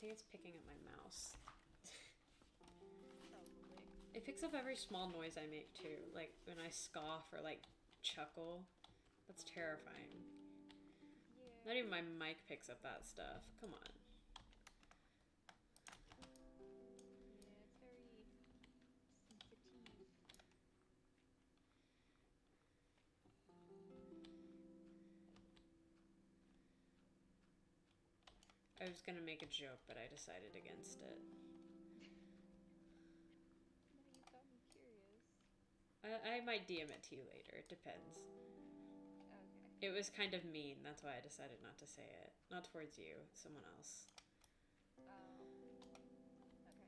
think it's picking up my mouse. Probably. It picks up every small noise I make too, like when I scoff or like chuckle. That's terrifying. Yeah. Not even my mic picks up that stuff. Come on. Yeah, it's very sensitive. I was gonna make a joke, but I decided against it. Now you've got me curious. I might DM it to you later. It depends. Okay. It was kind of mean. That's why I decided not to say it. Not towards you, someone else. Oh. Okay.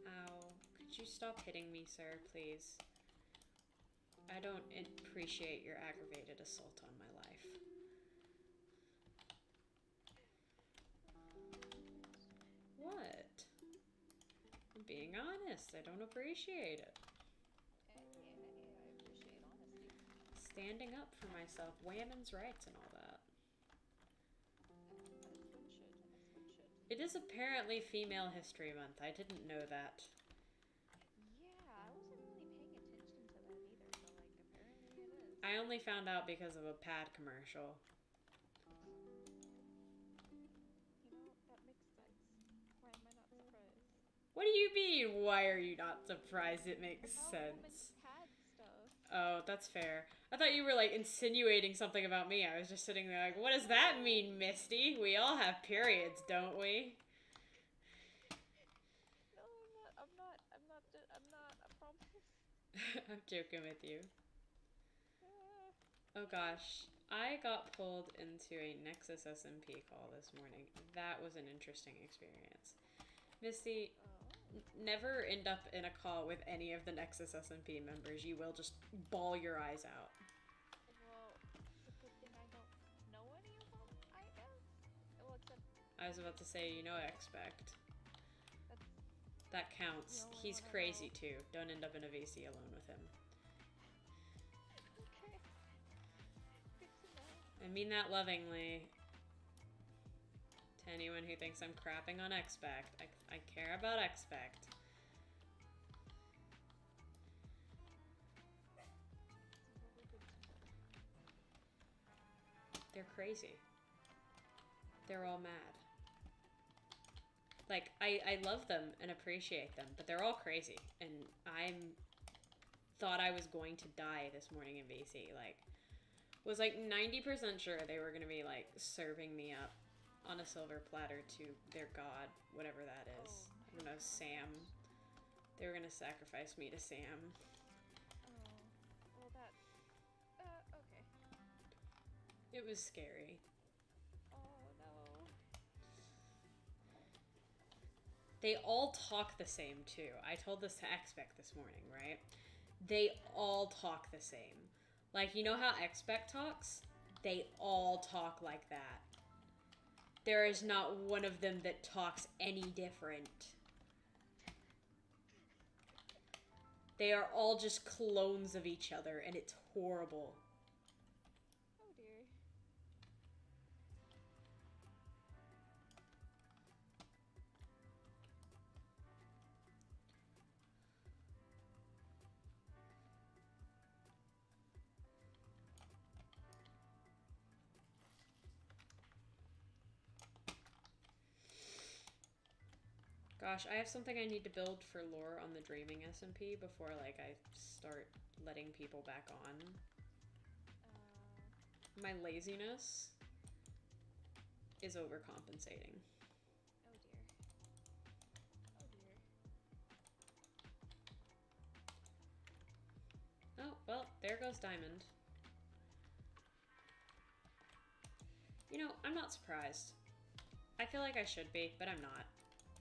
Ow. Could you stop hitting me, sir, please? I don't appreciate your aggravated assault on my life. What? I'm being honest. I don't appreciate it. Yeah, I appreciate honesty. Standing up for myself, women's rights and all that. As one should. As one should. It is apparently Female History Month. I didn't know that. Yeah, I wasn't really paying attention to that either, but like apparently it is. I only found out because of a pad commercial. You know, that makes sense. Why am I not surprised? What do you mean? Why are you not surprised? It makes About women's sense. pad stuff. Oh, that's fair. I thought you were like insinuating something about me. I was just sitting there like, what does that mean, Misty? We all have periods, don't we? No, I'm not, I promise. I'm joking with you. Ah, Oh gosh. I got pulled into a Nexus SMP call this morning. That was an interesting experience. Misty, oh. never end up in a call with any of the Nexus SMP members. You will just bawl your eyes out. Well, it's a good thing I don't know any of them, I guess. Well, except I was about to say, you know what I expect. that's That the counts. only He's one I crazy know. too. Don't end up in a VC alone with him. Okay. Good to know. I mean that lovingly. To anyone who thinks I'm crapping on Expect. I care about Expect. It's really good to know. They're crazy. They're all mad. Like, I love them and appreciate them, but they're all crazy. And thought I was going to die this morning in VC. Like, was like 90% sure they were going to be like serving me up on a silver platter to their god, whatever that is. Oh I my don't know, gosh. Sam. They were going to sacrifice me to Sam. Oh. Well, that. Okay. It was scary. Oh no. They all talk the same too. I told this to Expect this morning, right? They all talk the same. Like, you know how Expect talks? They all talk like that. There is not one of them that talks any different. They are all just clones of each other, and it's horrible. Oh dear. Gosh, I have something I need to build for lore on the Dreaming SMP before, like, I start letting people back on. My laziness is overcompensating. Oh dear. Oh dear. Oh, well, there goes Diamond. You know, I'm not surprised. I feel like I should be, but I'm not.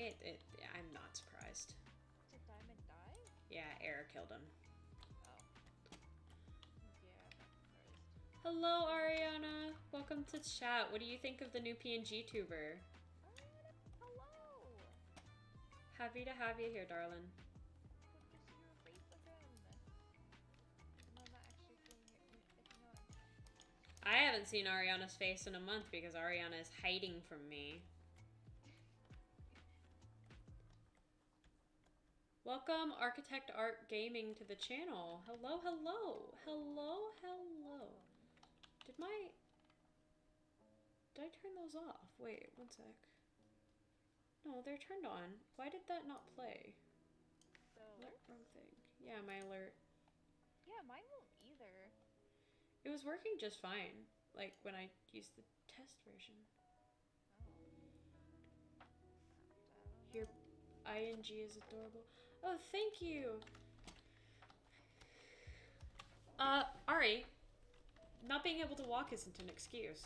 I'm not surprised. Did Diamond die? Yeah, Error killed him. Oh. Yeah, I'm not surprised. Hello, Ariana. Welcome to chat. What do you think of the new PNG tuber? Hello! Happy to have you here, darling. Good to see your face again. No, not actually. I haven't seen Ariana's face in a month because Ariana is hiding from me. Welcome, Architect Art Gaming, to the channel. Hello, hello. Hello, hello. Did I turn those off? Wait, one sec. No, they're turned on. Why did that not play? The Nope, alert? wrong thing. Yeah, my alert. Yeah, mine won't either. It was working just fine, like when I used the test version. Oh. Your ing is adorable. Oh, thank you. Ari, not being able to walk isn't an excuse.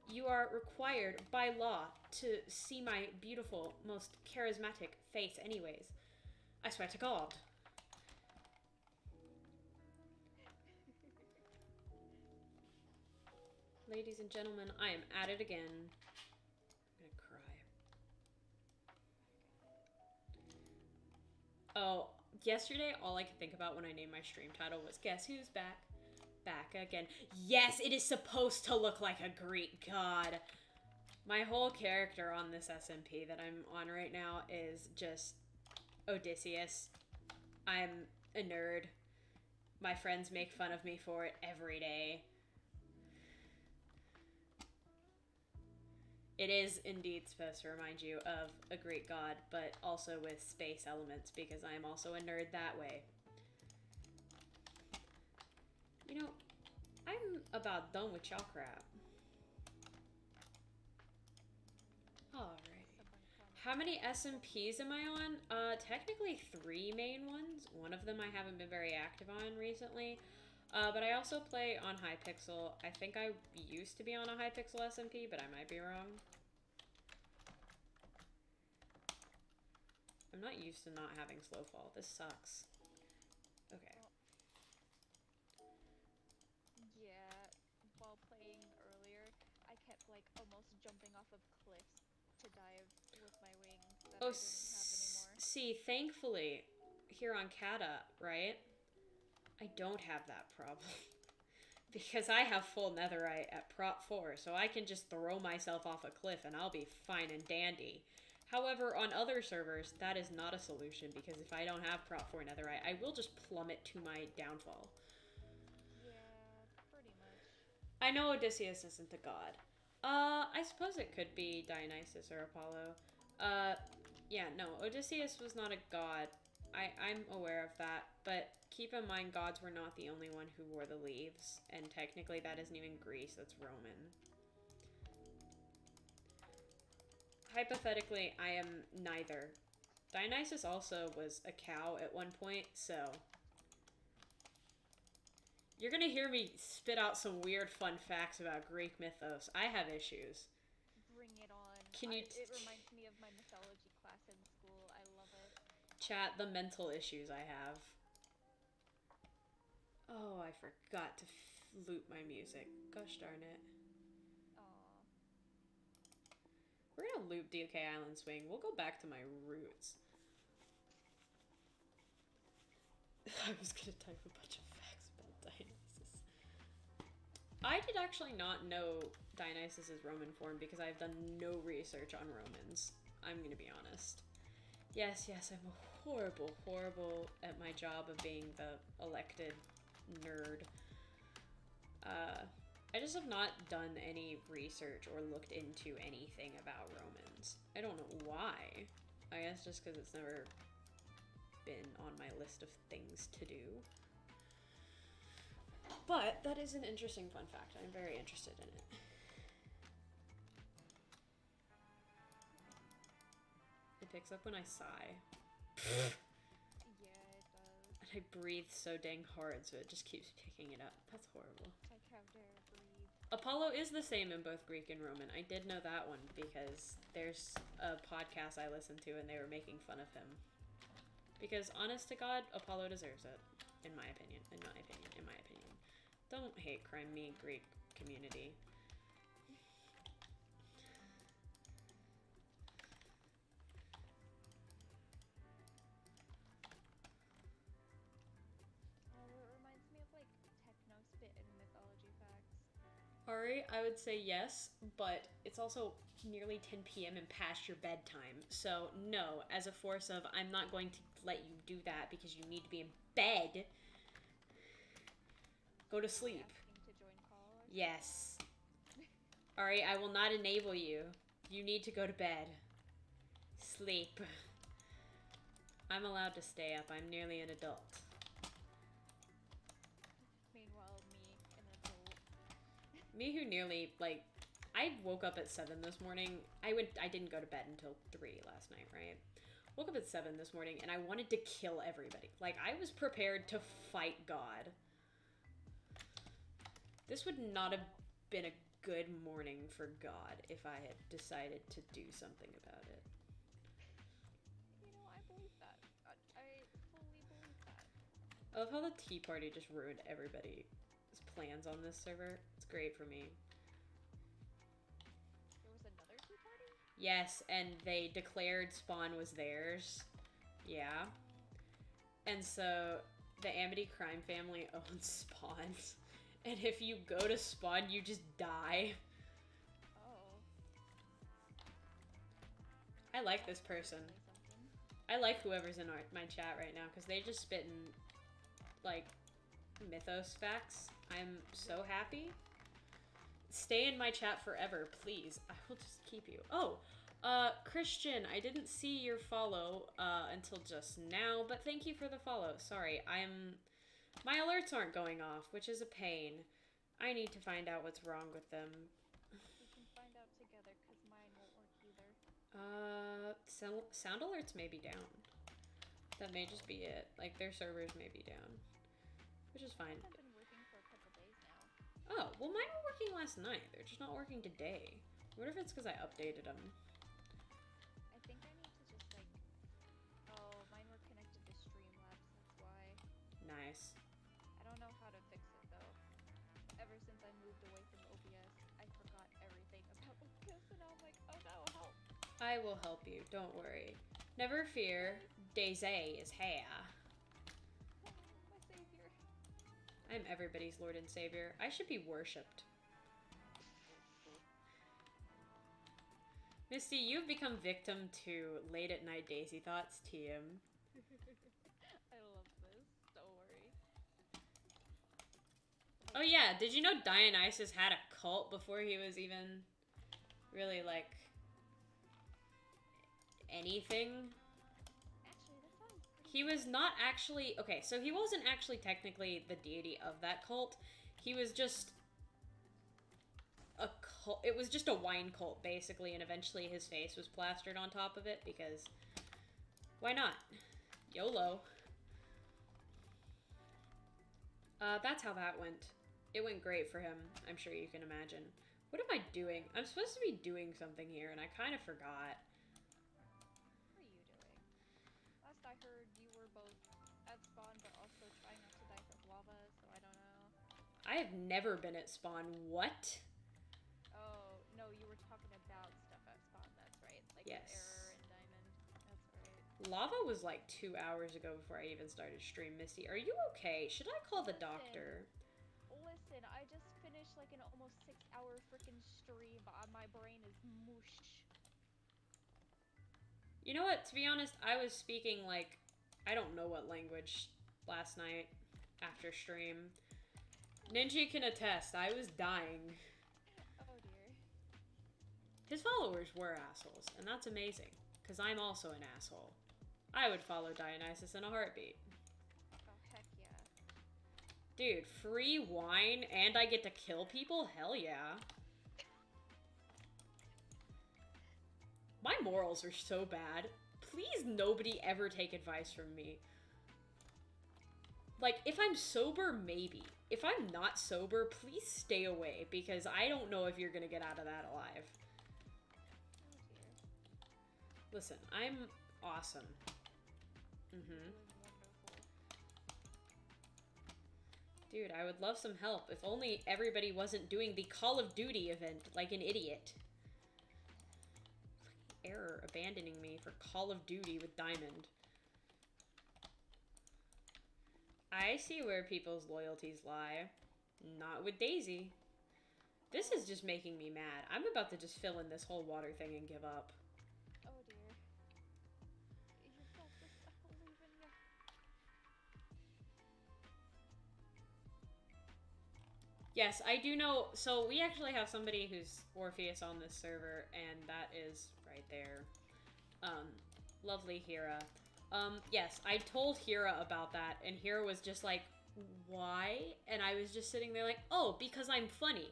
You are required by law to see my beautiful, most charismatic face anyways. I swear to God. Ladies and gentlemen, I am at it again. I'm gonna cry. Oh, yesterday all I could think about when I named my stream title was Guess Who's Back? Back again. Yes, it is supposed to look like a Greek god. My whole character on this SMP that I'm on right now is just Odysseus. I'm a nerd. My friends make fun of me for it every day. It is indeed supposed to remind you of a Greek god, but also with space elements because I am also a nerd that way. You know, I'm about done with y'all crap. Alright. How many SMPs am I on? Technically 3 main ones. One of them I haven't been very active on recently. But I also play on Hypixel. I think I used to be on a Hypixel SMP, but I might be wrong. I'm not used to not having slow fall. This sucks. Okay. Yeah, while playing earlier, I kept like almost jumping off of cliffs to dive with my wings that I didn't have anymore. See, thankfully, here on Kata, right? I don't have that problem. Because I have full netherite at prop 4, so I can just throw myself off a cliff and I'll be fine and dandy. However, on other servers, that is not a solution because if I don't have prop 4 netherite, I will just plummet to my downfall. Yeah, pretty much. I know Odysseus isn't a god. I suppose it could be Dionysus or Apollo. Yeah, no, Odysseus was not a god. I'm aware of that, but keep in mind gods were not the only one who wore the leaves, and technically that isn't even Greece, that's Roman. Hypothetically, I am neither. Dionysus also was a cow at one point, so... You're gonna hear me spit out some weird fun facts about Greek mythos. I have issues. Bring it on. Can you... It reminds me of my mythology class in school. I love it. Chat, the mental issues I have. Oh, I forgot to loop my music. Gosh darn it. Aww. We're gonna loop DK Island Swing. We'll go back to my roots. I was gonna type a bunch of facts about Dionysus. I did actually not know Dionysus' Roman form because I've done no research on Romans. I'm gonna be honest. Yes, I'm horrible, horrible at my job of being the elected nerd. I just have not done any research or looked into anything about Romans. I don't know why. I guess just because it's never been on my list of things to do. But that is an interesting fun fact. I'm very interested in it. It picks up when I sigh. Yeah, it does. And I breathe so dang hard, so it just keeps picking it up. That's horrible. I can't dare breathe. Apollo is the same in both Greek and Roman. I did know that one because there's a podcast I listened to and they were making fun of him. Because honest to God, Apollo deserves it. In my opinion. In my opinion. In my opinion. Don't hate crime me, Greek community. Oh, it reminds me of like techno spit and mythology facts. Ari, I would say yes, but it's also nearly 10 p.m. and past your bedtime. So, no, as a force of, I'm not going to let you do that because you need to be in bed. Go to sleep. Asking to join call or Yes. Ari, I will not enable you. You need to go to bed. Sleep. I'm allowed to stay up. I'm nearly an adult. Meanwhile, me, an adult. Me who nearly, like, I woke up at 7 this morning. I didn't go to bed until 3 last night, right? Woke up at 7 this morning and I wanted to kill everybody. Like, I was prepared to fight God. This would not have been a good morning for God if I had decided to do something about it. You know, I believe that. I fully believe that. I love how the Tea Party just ruined everybody's plans on this server. It's great for me. There was another tea party? Yes, and they declared Spawn was theirs. Yeah. And so the Amity crime family owns Spawn. And if you go to Spawn, you just die. Oh. I like this person. I like whoever's in my chat right now because they just spitting like mythos facts. I'm so happy. Stay in my chat forever, please. I will just keep you. Oh, Christian, I didn't see your follow until just now, but thank you for the follow. Sorry, my alerts aren't going off, which is a pain. I need to find out what's wrong with them. We can find out together because mine won't work either. Sound alerts may be down. That may just be it. Like, their servers may be down. Which is fine. I've been working for a couple days now. Oh, well mine were working last night. They're just not working today. I wonder if it's because I updated them. I think I need to just like... Oh, mine were connected to Streamlabs, that's why. Nice. I don't know how to fix it though. Ever since I moved away from OBS, I forgot everything about OBS and now I'm like, oh no, help. I will help you, don't worry. Never fear, Daisy is here. My savior. I'm everybody's Lord and Savior. I should be worshipped. Misty, you've become victim to late at night Daisy thoughts, TM. I love this, don't worry. Oh yeah, did you know Dionysus had a cult before he was even really like anything? Actually, that sounds pretty He was not actually... Okay, so he wasn't actually technically the deity of that cult. He was just a cult. It was just a wine cult, basically, and eventually his face was plastered on top of it because... Why not? YOLO. That's how that went. It went great for him, I'm sure you can imagine. What am I doing? I'm supposed to be doing something here, and I kind of forgot. What are you doing? Last I heard, you were both at spawn, but also trying not to die from lava, so I don't know. I have never been at spawn. What? Oh, no, you were talking about stuff at spawn, that's right. Like Yes. error and diamond, that's right. Lava was like 2 hours ago before I even started stream. Misty, are you okay? Should I call the doctor? Listen, I just finished like an almost 6-hour freaking stream. My brain is mush. You know what? To be honest, I was speaking like, I don't know what language last night after stream. Ninja can attest, I was dying. Oh dear. His followers were assholes, and that's amazing, because I'm also an asshole. I would follow Dionysus in a heartbeat. Oh heck yeah. Dude, free wine and I get to kill people? Hell yeah. My morals are so bad. Please nobody ever take advice from me. Like, if I'm sober, maybe. If I'm not sober, please stay away, because I don't know if you're gonna get out of that alive. Oh dear. Listen, I'm awesome. You're doing wonderful. Dude, I would love some help. If only everybody wasn't doing the Call of Duty event like an idiot. Error abandoning me for Call of Duty with Diamond. I see where people's loyalties lie. Not with Daisy. This is just making me mad. I'm about to just fill in this whole water thing and give up. Oh dear. You got this. I believe in you. Yes, I do know. So we actually have somebody who's Orpheus on this server, and that is right there. Lovely Hira. Yes, I told Hira about that, and Hira was just like, why? And I was just sitting there like, oh, because I'm funny.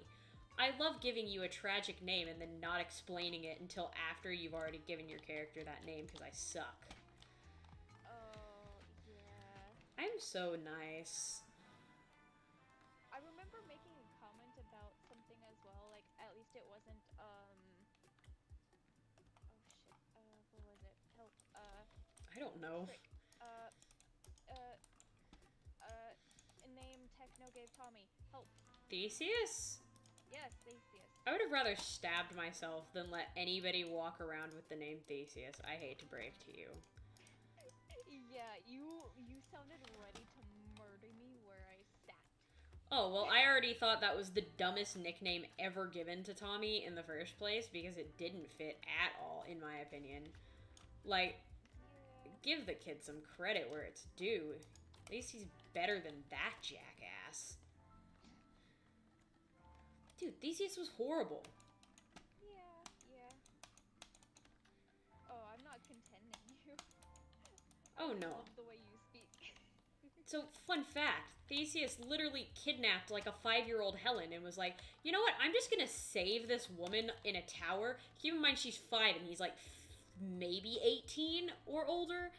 I love giving you a tragic name and then not explaining it until after you've already given your character that name, because I suck. Oh, yeah. I'm so nice. I remember making a comment about something as well, like, at least it wasn't, oh shit, what was it? Help, I don't know. frick, uh, a name Techno gave Tommy. Help. Theseus? Yes, Theseus. I would have rather stabbed myself than let anybody walk around with the name Theseus. I hate to break to you. Yeah, you sounded ready to murder me where I sat. Oh, well, I already thought that was the dumbest nickname ever given to Tommy in the first place because it didn't fit at all, in my opinion. Like, Yeah. give the kid some credit where it's due. At least he's better than that jackass. Dude, Theseus was horrible. Yeah. Oh, I'm not contending you. Oh, I no. love the way you speak. So, fun fact, Theseus literally kidnapped like a 5-year-old Helen and was like, you know what, I'm just gonna save this woman in a tower. Keep in mind she's 5 and he's like maybe 18 or older.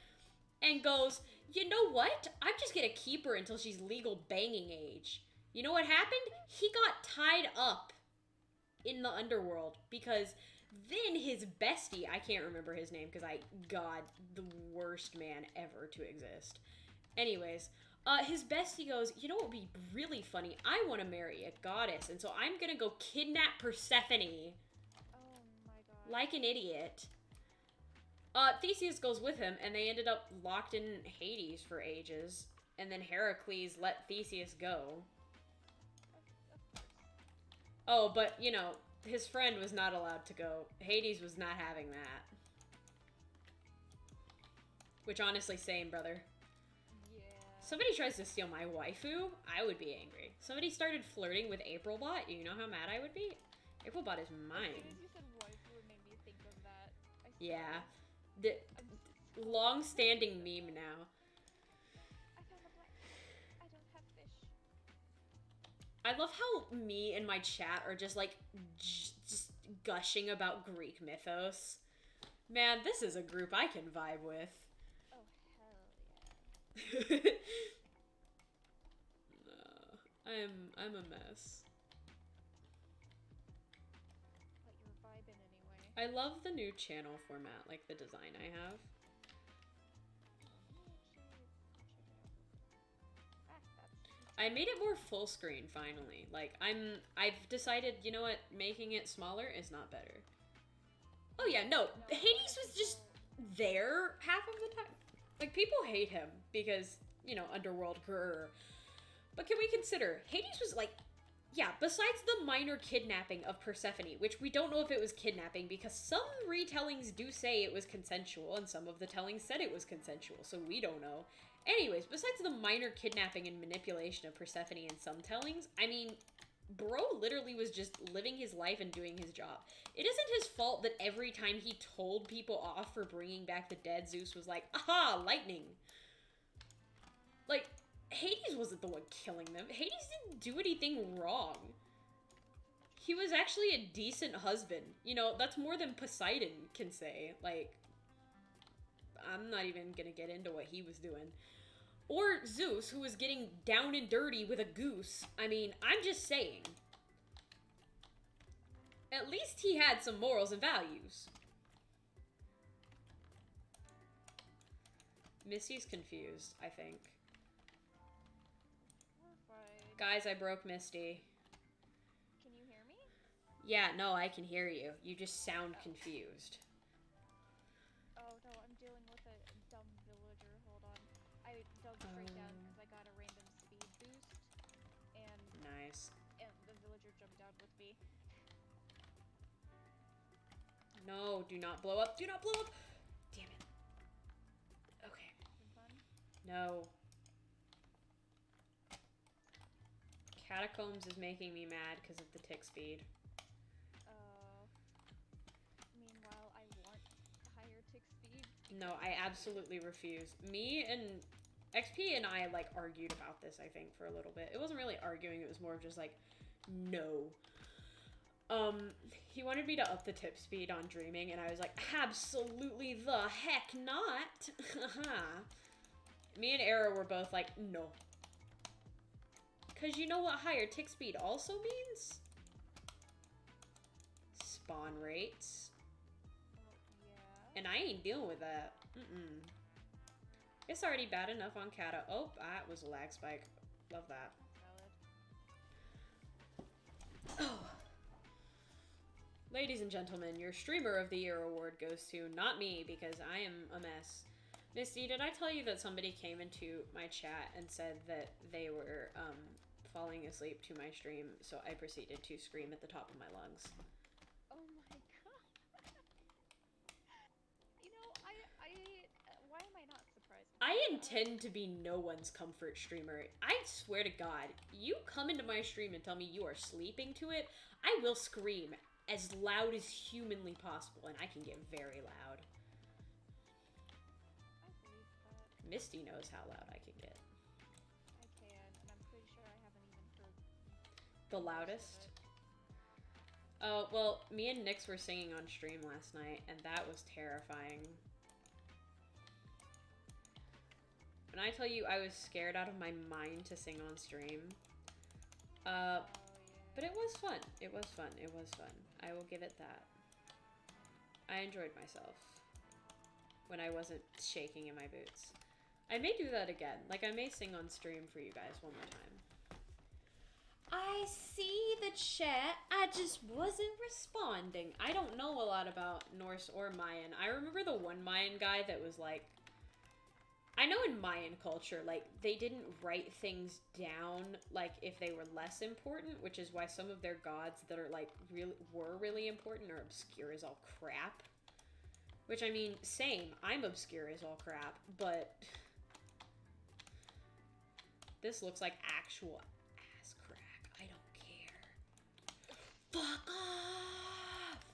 And goes, you know what, I'm just gonna keep her until she's legal banging age. You know what happened? He got tied up in the underworld because then his bestie, I can't remember his name because God, the worst man ever to exist. Anyways, his bestie goes, you know what would be really funny? I want to marry a goddess, and so I'm gonna go kidnap Persephone. Oh my god. Like an idiot. Theseus goes with him, and they ended up locked in Hades for ages. And then Heracles let Theseus go. Of course. Oh, but, you know, his friend was not allowed to go. Hades was not having that. Which, honestly, same, brother. Somebody tries to steal my waifu, I would be angry. Somebody started flirting with Aprilbot, you know how mad I would be? Aprilbot is mine. As soon as you said waifu, it made me think of that. I swear. Yeah. The long-standing meme now. I found a black fish. I don't have fish. I love how me and my chat are just like, just gushing about Greek mythos. Man, this is a group I can vibe with. Oh, hell yeah. I'm a mess. But you're vibing anyway. I love the new channel format, like the design I have. I made it more full screen finally. Like I've decided, you know what, making it smaller is not better. Oh yeah, no, Hades was just there half of the time. Like people hate him because, you know, underworld grrr. But can we consider, Hades was like, yeah, besides the minor kidnapping of Persephone, which we don't know if it was kidnapping because some retellings do say it was consensual and some of the tellings said it was consensual, so we don't know. Anyways, besides the minor kidnapping and manipulation of Persephone in some tellings, I mean, bro literally was just living his life and doing his job. It isn't his fault that every time he told people off for bringing back the dead, Zeus was like, aha, lightning. Like, Hades wasn't the one killing them. Hades didn't do anything wrong. He was actually a decent husband. You know, that's more than Poseidon can say. Like, I'm not even gonna get into what he was doing. Or Zeus, who was getting down and dirty with a goose. I mean, I'm just saying. At least he had some morals and values. Missy's confused, I think. Guys, I broke Misty. Can you hear me? Yeah, no, I can hear you. You just sound confused. Oh, no, I'm dealing with a dumb villager. Hold on. I dug straight down because I got a random speed boost. And nice. And the villager jumped down with me. No, do not blow up. Do not blow up. Damn it. Okay. No. Catacombs is making me mad because of the tick speed. Meanwhile, I want higher tick speed. No, I absolutely refuse. Me and XP and I, like, argued about this, I think, for a little bit. It wasn't really arguing, it was more of just, like, no. He wanted me to up the tip speed on Dreaming, and I was like, absolutely the heck not! Me and Era were both like, no. Because you know what higher tick speed also means? Spawn rates. Yeah. And I ain't dealing with that. It's already bad enough on Kata. Oh, that was a lag spike. Love that. Valid. Oh. Ladies and gentlemen, your Streamer of the Year award goes to not me because I am a mess. Misty, did I tell you that somebody came into my chat and said that they were falling asleep to my stream, so I proceeded to scream at the top of my lungs? Oh my god. You know, why am I not surprised? I intend to be no one's comfort streamer. I swear to God, you come into my stream and tell me you are sleeping to it, I will scream as loud as humanly possible, and I can get very loud. I believe that. Misty knows how loud I can get. I can, and I'm pretty sure I haven't even heard The loudest? Oh, well, me and Nyx were singing on stream last night, and that was terrifying. When I tell you I was scared out of my mind to sing on stream. Yeah. But it was fun. It was fun. It was fun. I will give it that. I enjoyed myself when I wasn't shaking in my boots. I may do that again. Like, I may sing on stream for you guys one more time. I see the chat. I just wasn't responding. I don't know a lot about Norse or Mayan. I remember the one Mayan guy that was like, I know in Mayan culture, like, they didn't write things down, like, if they were less important, which is why some of their gods that are, like, were really important are obscure as all crap. Which, I mean, same. I'm obscure as all crap, but this looks like actual ass crack. I don't care. Fuck off!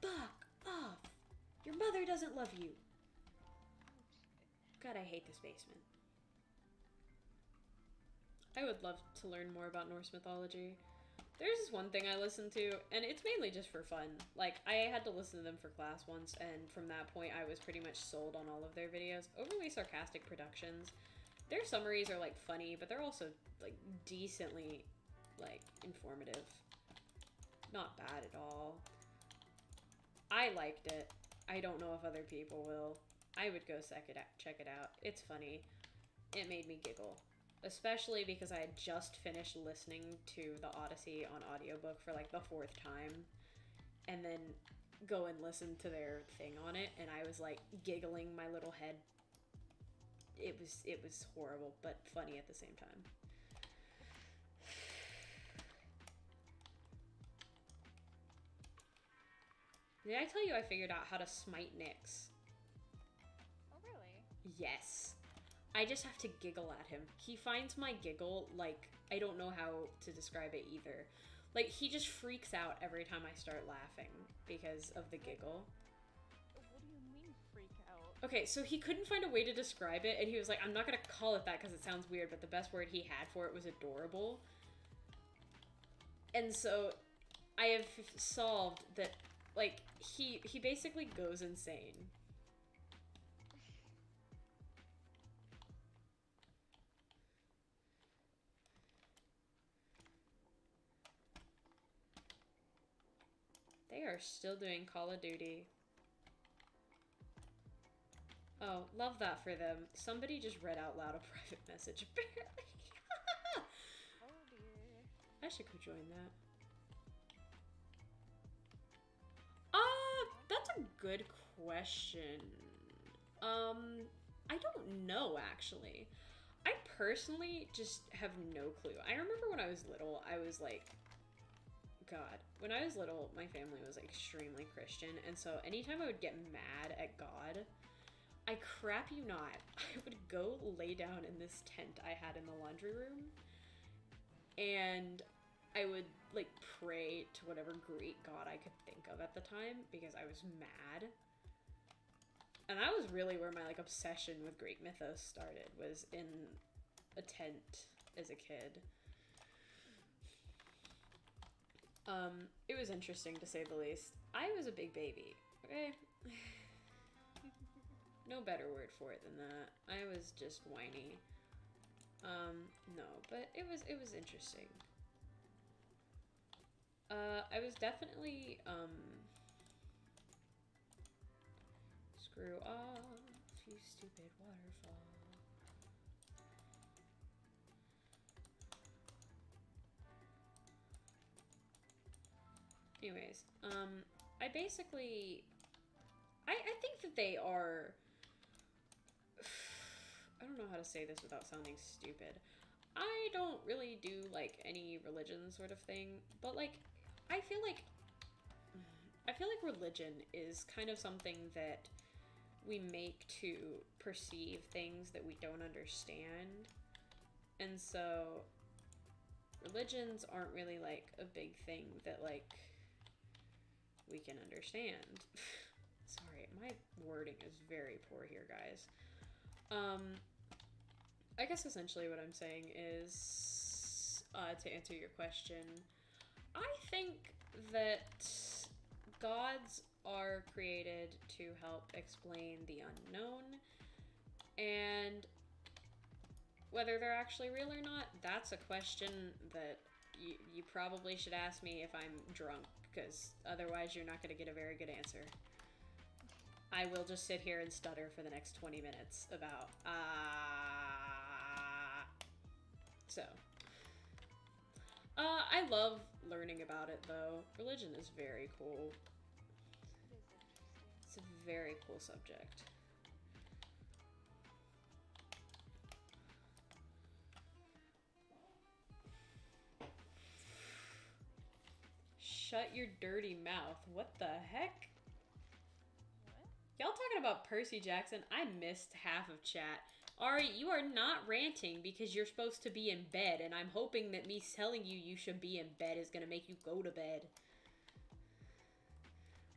Fuck off! Your mother doesn't love you. God, I hate this basement. I would love to learn more about Norse mythology. There's this one thing I listen to, and it's mainly just for fun. Like, I had to listen to them for class once, and from that point I was pretty much sold on all of their videos. Overly Sarcastic Productions. Their summaries are, like, funny, but they're also, like, decently, like, informative. Not bad at all. I liked it. I don't know if other people will. I would go check it out. It's funny. It made me giggle. Especially because I had just finished listening to the Odyssey on audiobook for like the 4th time. And then go and listen to their thing on it. And I was like giggling my little head. It was horrible, but funny at the same time. Did I tell you I figured out how to smite Nyx? Oh, really? Yes. I just have to giggle at him. He finds my giggle, like, I don't know how to describe it either. Like, he just freaks out every time I start laughing because of the giggle. What do you mean, freak out? Okay, so he couldn't find a way to describe it, and he was like, I'm not gonna call it that because it sounds weird, but the best word he had for it was adorable. And so I have solved that, like, he basically goes insane. They are still doing Call of Duty. Oh, love that for them. Somebody just read out loud a private message, apparently. Oh dear. I should go join that. That's a good question. I don't know, actually. I personally just have no clue. I remember when I was little, I was like God. When I was little, my family was extremely Christian, and so anytime I would get mad at God, I crap you not, I would go lay down in this tent I had in the laundry room, and I would like pray to whatever Greek god I could think of at the time because I was mad. And that was really where my like obsession with Greek mythos started, was in a tent as a kid. It was interesting to say the least. I was a big baby, okay? No better word for it than that. I was just whiny. No, but it was interesting. I was definitely, screw off, you stupid waterfall. Anyways, I basically, I think that they are, I don't know how to say this without sounding stupid. I don't really do, like, any religion sort of thing, but, like, I feel like religion is kind of something that we make to perceive things that we don't understand. And so religions aren't really like a big thing that like we can understand. Sorry, my wording is very poor here, guys. I guess essentially what I'm saying is, to answer your question, I think that gods are created to help explain the unknown, and whether they're actually real or not, that's a question that you probably should ask me if I'm drunk, because otherwise you're not going to get a very good answer. I will just sit here and stutter for the next 20 minutes about, So. I love learning about it, though. Religion is very cool. It is interesting. It's a very cool subject. Shut your dirty mouth. What the heck? What? Y'all talking about Percy Jackson? I missed half of chat. Ari, you are not ranting because you're supposed to be in bed, and I'm hoping that me telling you you should be in bed is gonna make you go to bed.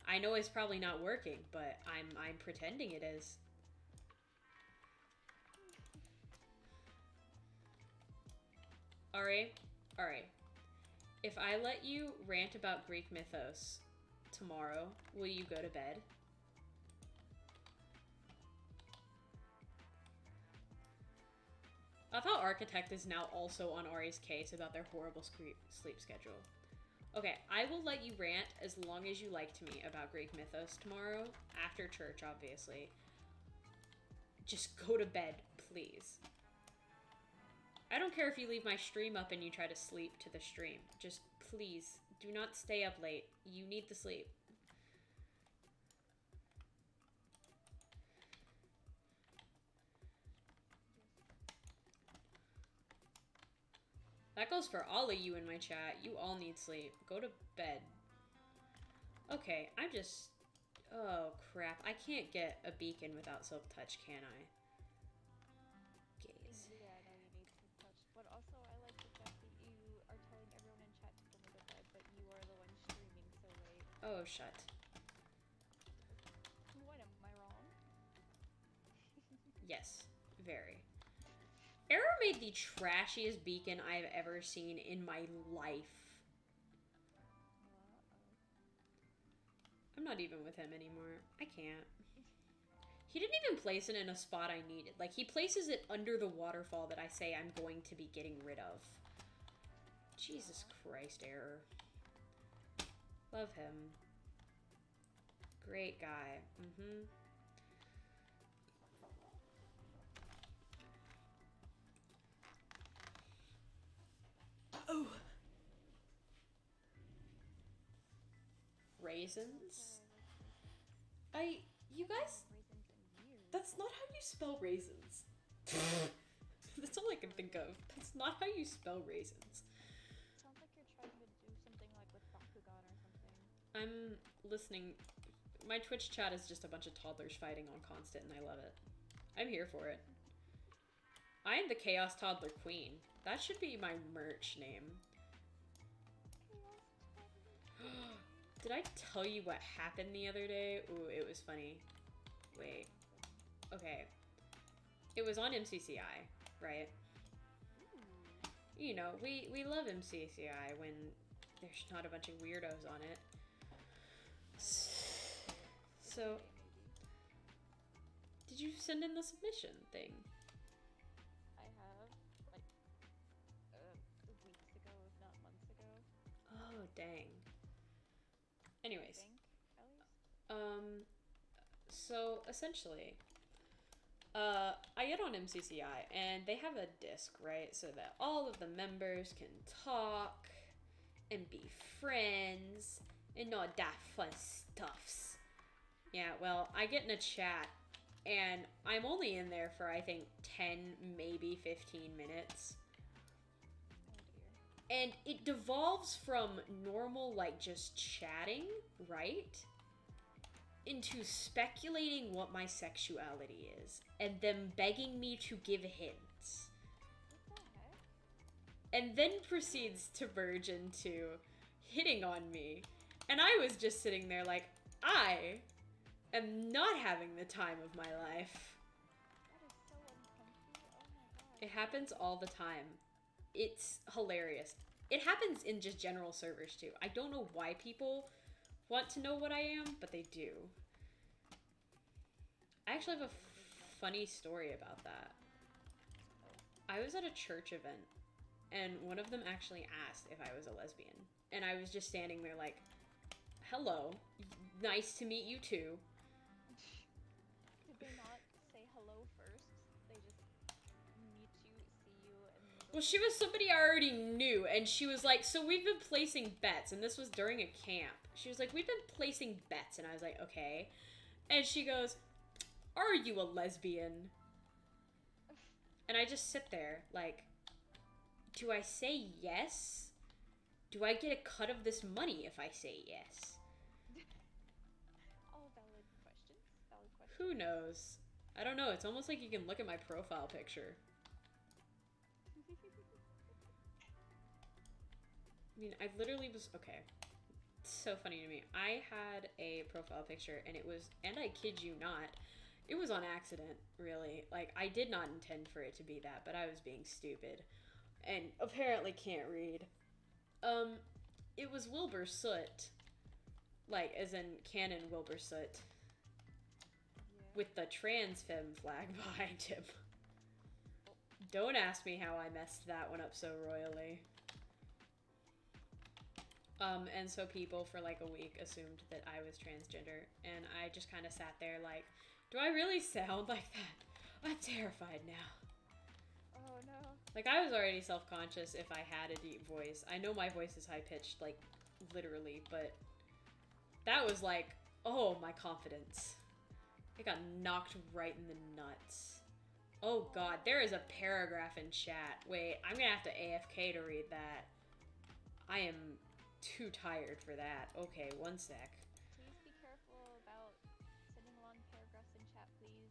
I know it's probably not working, but I'm pretending it is. Ari, if I let you rant about Greek mythos tomorrow, will you go to bed? I thought Architect is now also on Ari's case about their horrible sleep schedule. Okay, I will let you rant as long as you like to me about Greek mythos tomorrow, after church, obviously. Just go to bed, please. I don't care if you leave my stream up and you try to sleep to the stream. Just please, do not stay up late. You need the sleep. That goes for all of you in my chat. You all need sleep. Go to bed. Okay, I'm just... Oh, crap. I can't get a beacon without silk touch, can I? Gaze. Yeah, I know you need to touch, but also I like the fact that you are telling everyone in chat to go to bed, but you are the one streaming so late. Oh, shut. What, am I wrong? Yes, very. Arrow made the trashiest beacon I've ever seen in my life. I'm not even with him anymore. I can't. He didn't even place it in a spot I needed. Like, he places it under the waterfall that I say I'm going to be getting rid of. Jesus Christ, Error. Love him. Great guy. Mm-hmm. Oh. Raisins? You guys, that's not how you spell raisins. That's all I can think of. That's not how you spell raisins. Sounds like you're trying to do something like with broccoli. I'm listening. My Twitch chat is just a bunch of toddlers fighting on constant, and I love it. I'm here for it. I am the Chaos Toddler Queen. That should be my merch name. Did I tell you what happened the other day? Ooh, it was funny. Wait. Okay. It was on MCCI, right? You know, we love MCCI when there's not a bunch of weirdos on it. So, did you send in the submission thing? I have, like, weeks ago, if not months ago. Oh, dang. Anyways. I think, at least. So essentially, I get on MCCI and they have a disc, right? So that all of the members can talk and be friends and all that fun stuffs. Yeah, well, I get in a chat and I'm only in there for I think 10, maybe 15 minutes. Oh dear. And it devolves from normal, like, just chatting, right? Into speculating what my sexuality is, and them begging me to give hints. What the heck? And then proceeds to verge into hitting on me. And I was just sitting there like, I am not having the time of my life. That is so uncomfy. Oh my god. It happens all the time. It's hilarious. It happens in just general servers too. I don't know why people want to know what I am, but they do. I actually have a funny story about that. I was at a church event, and one of them actually asked if I was a lesbian. And I was just standing there like, hello, nice to meet you too. Did they not say hello first? They just meet you, see you, and then Well, she was somebody I already knew, and she was like, so we've been placing bets, and this was during a camp. She was like, we've been placing bets, and I was like, okay. And she goes, are you a lesbian? And I just sit there like, do I say yes? Do I get a cut of this money if I say yes? All valid questions. Valid questions. Who knows? I don't know. It's almost like you can look at my profile picture. I mean, I literally was... Okay. It's so funny to me. I had a profile picture, and it was... And I kid you not, it was on accident, really. Like, I did not intend for it to be that, but I was being stupid. And apparently can't read. It was Wilbur Soot. Like, as in canon Wilbur Soot. Yeah. With the trans femme flag behind him. Don't ask me how I messed that one up so royally. And so people for like a week assumed that I was transgender, and I just kind of sat there like, do I really sound like that? I'm terrified now. Oh no. Like, I was already self-conscious if I had a deep voice. I know my voice is high-pitched, like, literally, but that was like, oh, my confidence. It got knocked right in the nuts. Oh god, there is a paragraph in chat. Wait, I'm gonna have to AFK to read that. I am too tired for that. Okay, one sec. Please be careful about sending long paragraphs in chat, please.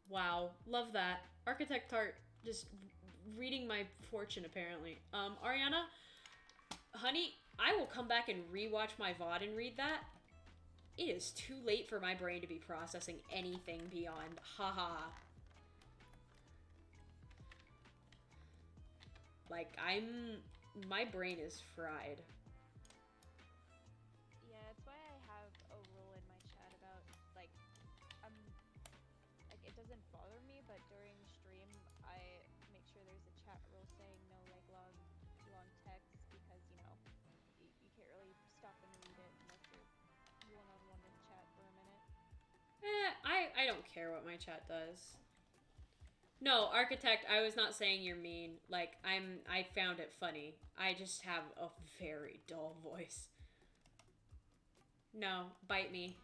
Wow, love that. Architect Tart just reading my fortune, apparently. Ariana, honey, I will come back and rewatch my VOD and read that. It is too late for my brain to be processing anything beyond haha. Like, my brain is fried. Yeah, it's why I have a rule in my chat about, like, like, it doesn't bother me, but during stream, I make sure there's a chat rule saying no, like, long text, because, you know, you can't really stop and read it unless you're one-on-one with chat for a minute. I don't care what my chat does. No, Architect, I was not saying you're mean. Like, I found it funny. I just have a very dull voice. No, bite me.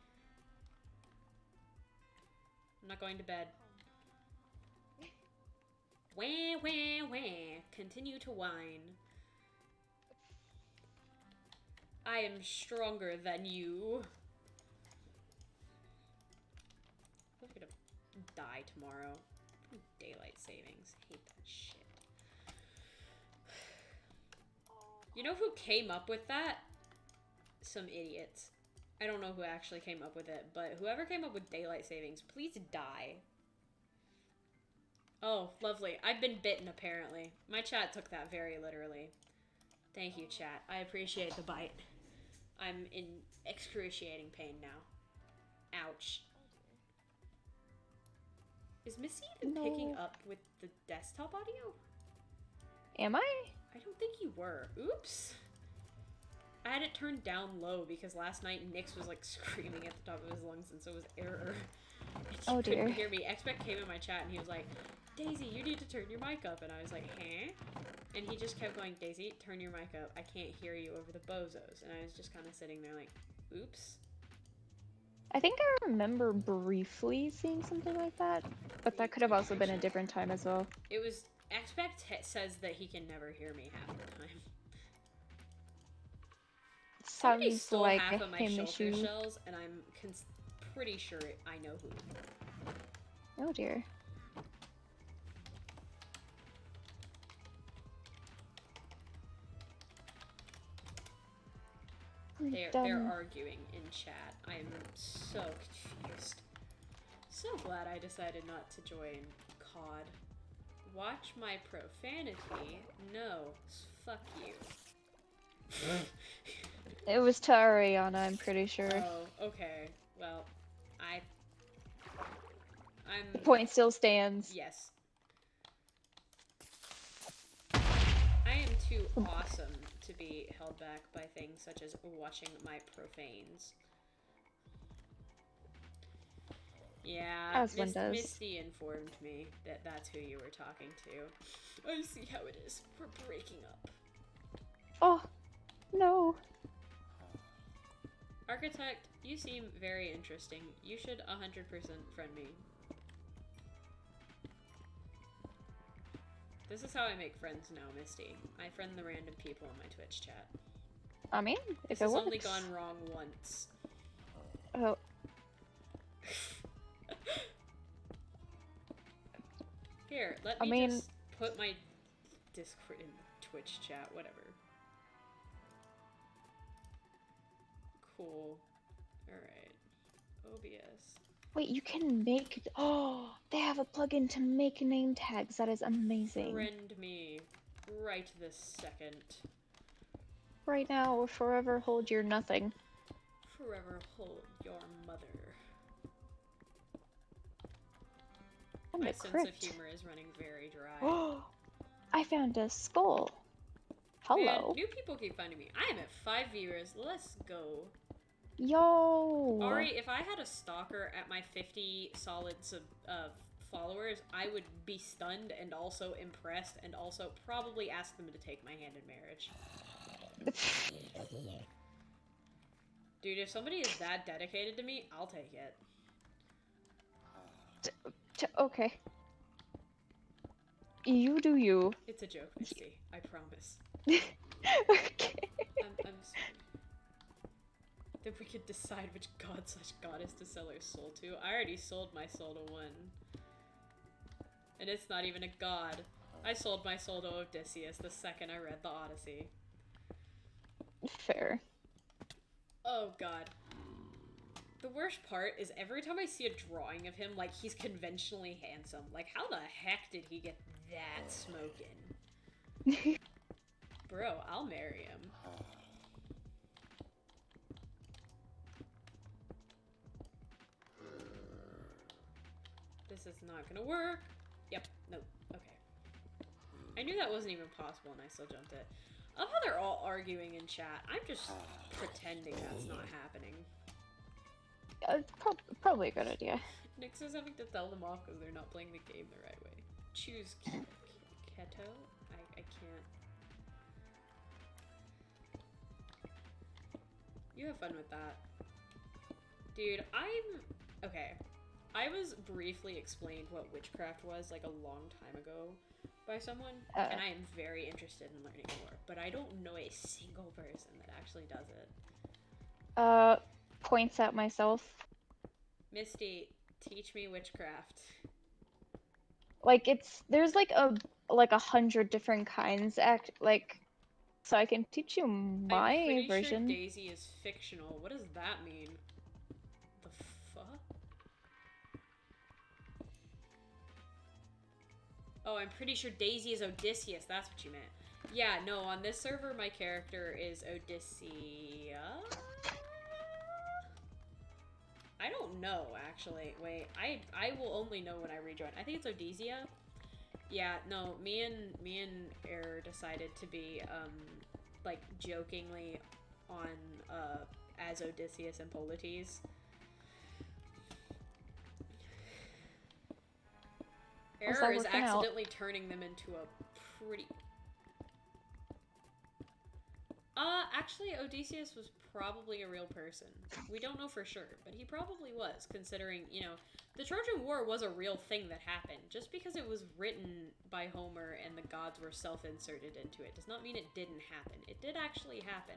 I'm not going to bed. Wah, wah, wah. Continue to whine. I am stronger than you. I'm gonna die tomorrow. Daylight savings. Hate that shit. You know who came up with that? Some idiots. I don't know who actually came up with it, but whoever came up with daylight savings, please die. Oh, lovely. I've been bitten, apparently. My chat took that very literally. Thank you, chat. I appreciate the bite. I'm in excruciating pain now. Ouch. Is Missy even picking up with the desktop audio? Am I? I don't think you were. Oops. I had it turned down low because last night Nyx was like screaming at the top of his lungs and so was Error. Oh dear. Couldn't hear me. Expect came in my chat and he was like, Daisy, you need to turn your mic up. And I was like, huh? And he just kept going, Daisy, turn your mic up. I can't hear you over the bozos. And I was just kind of sitting there like, oops. I think I remember briefly seeing something like that, but that could have also been a different time as well. It was, Expect says that he can never hear me half the time. Somebody Sounds stole like half of my him shellfish issue. shells, and I'm pretty sure I know who. Oh dear. They're arguing in chat. I am so confused. So glad I decided not to join COD. Watch my profanity? No. Fuck you. It was to Ariana, I'm pretty sure. Oh, okay. Well, The point still stands. Yes. I am too awesome to be held back by things such as watching my profanes. Yeah, As one does. Misty informed me that that's who you were talking to. I see how it is. We're breaking up. Oh, no. Architect, you seem very interesting. You should 100% friend me. This is how I make friends now, Misty. I friend the random people in my Twitch chat. I mean, if This it has works. only gone wrong once. Oh. Here, let me just put my Discord in the Twitch chat, whatever. Cool. Alright. OBS. Wait, you can make... Oh, they have a plugin to make name tags. That is amazing. Friend me right this second. Right now, or forever hold your nothing. Forever hold your mother. And My a sense crypt. of humor is running very dry. Oh, I found a skull. Hello. Man, new people keep finding me. I am at 5 viewers. Let's go. Yo. Ari, if I had a stalker at my 50 solid followers, I would be stunned and also impressed and also probably ask them to take my hand in marriage. Dude, if somebody is that dedicated to me, I'll take it. Okay. You do you. It's a joke, Misty. I promise. Okay. I'm sorry. Then we could decide which god/goddess to sell our soul to. I already sold my soul to one. And it's not even a god. I sold my soul to Odysseus the second I read the Odyssey. Fair. Oh god. The worst part is every time I see a drawing of him, like, he's conventionally handsome. Like, how the heck did he get that smoking? Bro, I'll marry him. This is not gonna work. Yep, nope, okay. I knew that wasn't even possible and I still jumped it. I love how they're all arguing in chat. I'm just pretending that's not happening. Probably a good idea. Nyx is having to tell them off because they're not playing the game the right way. Choose Keto? I can't. You have fun with that. Dude, okay. I was briefly explained what witchcraft was like a long time ago by someone, and I am very interested in learning more, but I don't know a single person that actually does it. Points at myself. Misty, teach me witchcraft. Like there's like 100 different kinds so I can teach you I'm my pretty sure version. Daisy is fictional. What does that mean? The fuck? Oh, I'm pretty sure Daisy is Odysseus. That's what you meant. Yeah, no, on this server, my character is Odysseus. I don't know, actually. Wait, I will only know when I rejoin. I think it's Odysseus. Yeah, no, me and Error decided to be, like, jokingly on, as Odysseus and Polites. Error is accidentally turning them into a pretty... Actually, Odysseus was probably a real person. We don't know for sure, but he probably was, considering, you know, the Trojan War was a real thing that happened. Just because it was written by Homer and the gods were self-inserted into it does not mean it didn't happen. It did actually happen.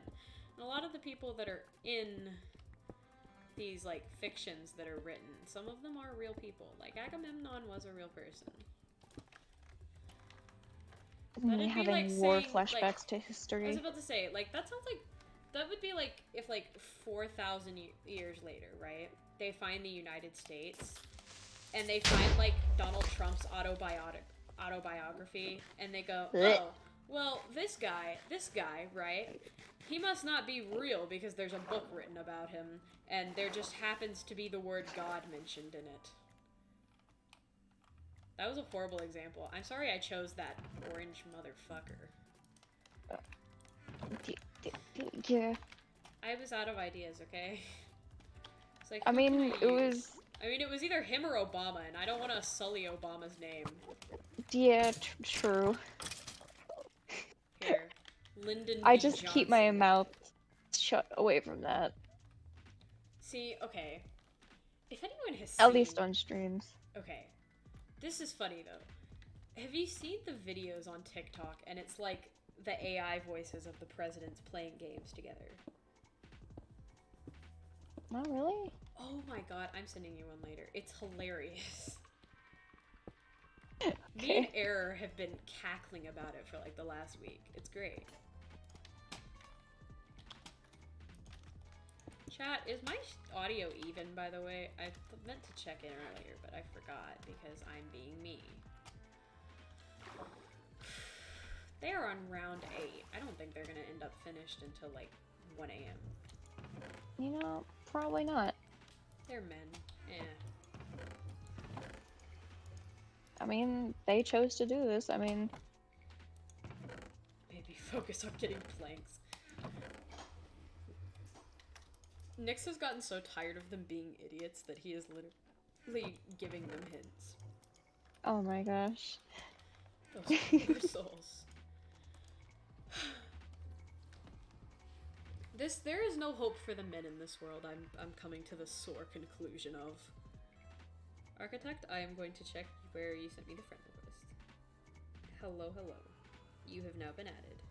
And a lot of the people that are in these, like, fictions that are written, some of them are real people. Like, Agamemnon was a real person. Me having like war saying, flashbacks like, to history. I was about to say, like, that sounds like... That would be like if, like, 4,000 years later, right? They find the United States, and they find, like, Donald Trump's autobiography, and they go, oh, well, this guy, right? He must not be real because there's a book written about him, and there just happens to be the word God mentioned in it. That was a horrible example. I'm sorry I chose that orange motherfucker. Yeah. I was out of ideas, okay? It's like, I mean, it was either him or Obama, and I don't want to sully Obama's name. Yeah, true. Here. Lyndon I B. just Johnson. keep my mouth shut away from that. See, okay. If anyone has At least on streams. Okay. This is funny, though. Have you seen the videos on TikTok, and it's like the AI voices of the presidents playing games together? Not really? Oh my god, I'm sending you one later. It's hilarious. Okay. Me and Error have been cackling about it for like the last week. It's great. Chat, is my audio even, by the way? I meant to check in earlier, but I forgot because I'm being me. They are on round 8. I don't think they're gonna end up finished until like 1 a.m. You know, probably not. They're men. Eh. I mean, they chose to do this. I mean... Maybe focus on getting planks. Nix has gotten so tired of them being idiots that he is literally giving them hints. Oh my gosh. Those poor souls. There is no hope for the men in this world. I'm coming to the sore conclusion of. Architect, I am going to check where you sent me the friend request. Hello, hello. You have now been added.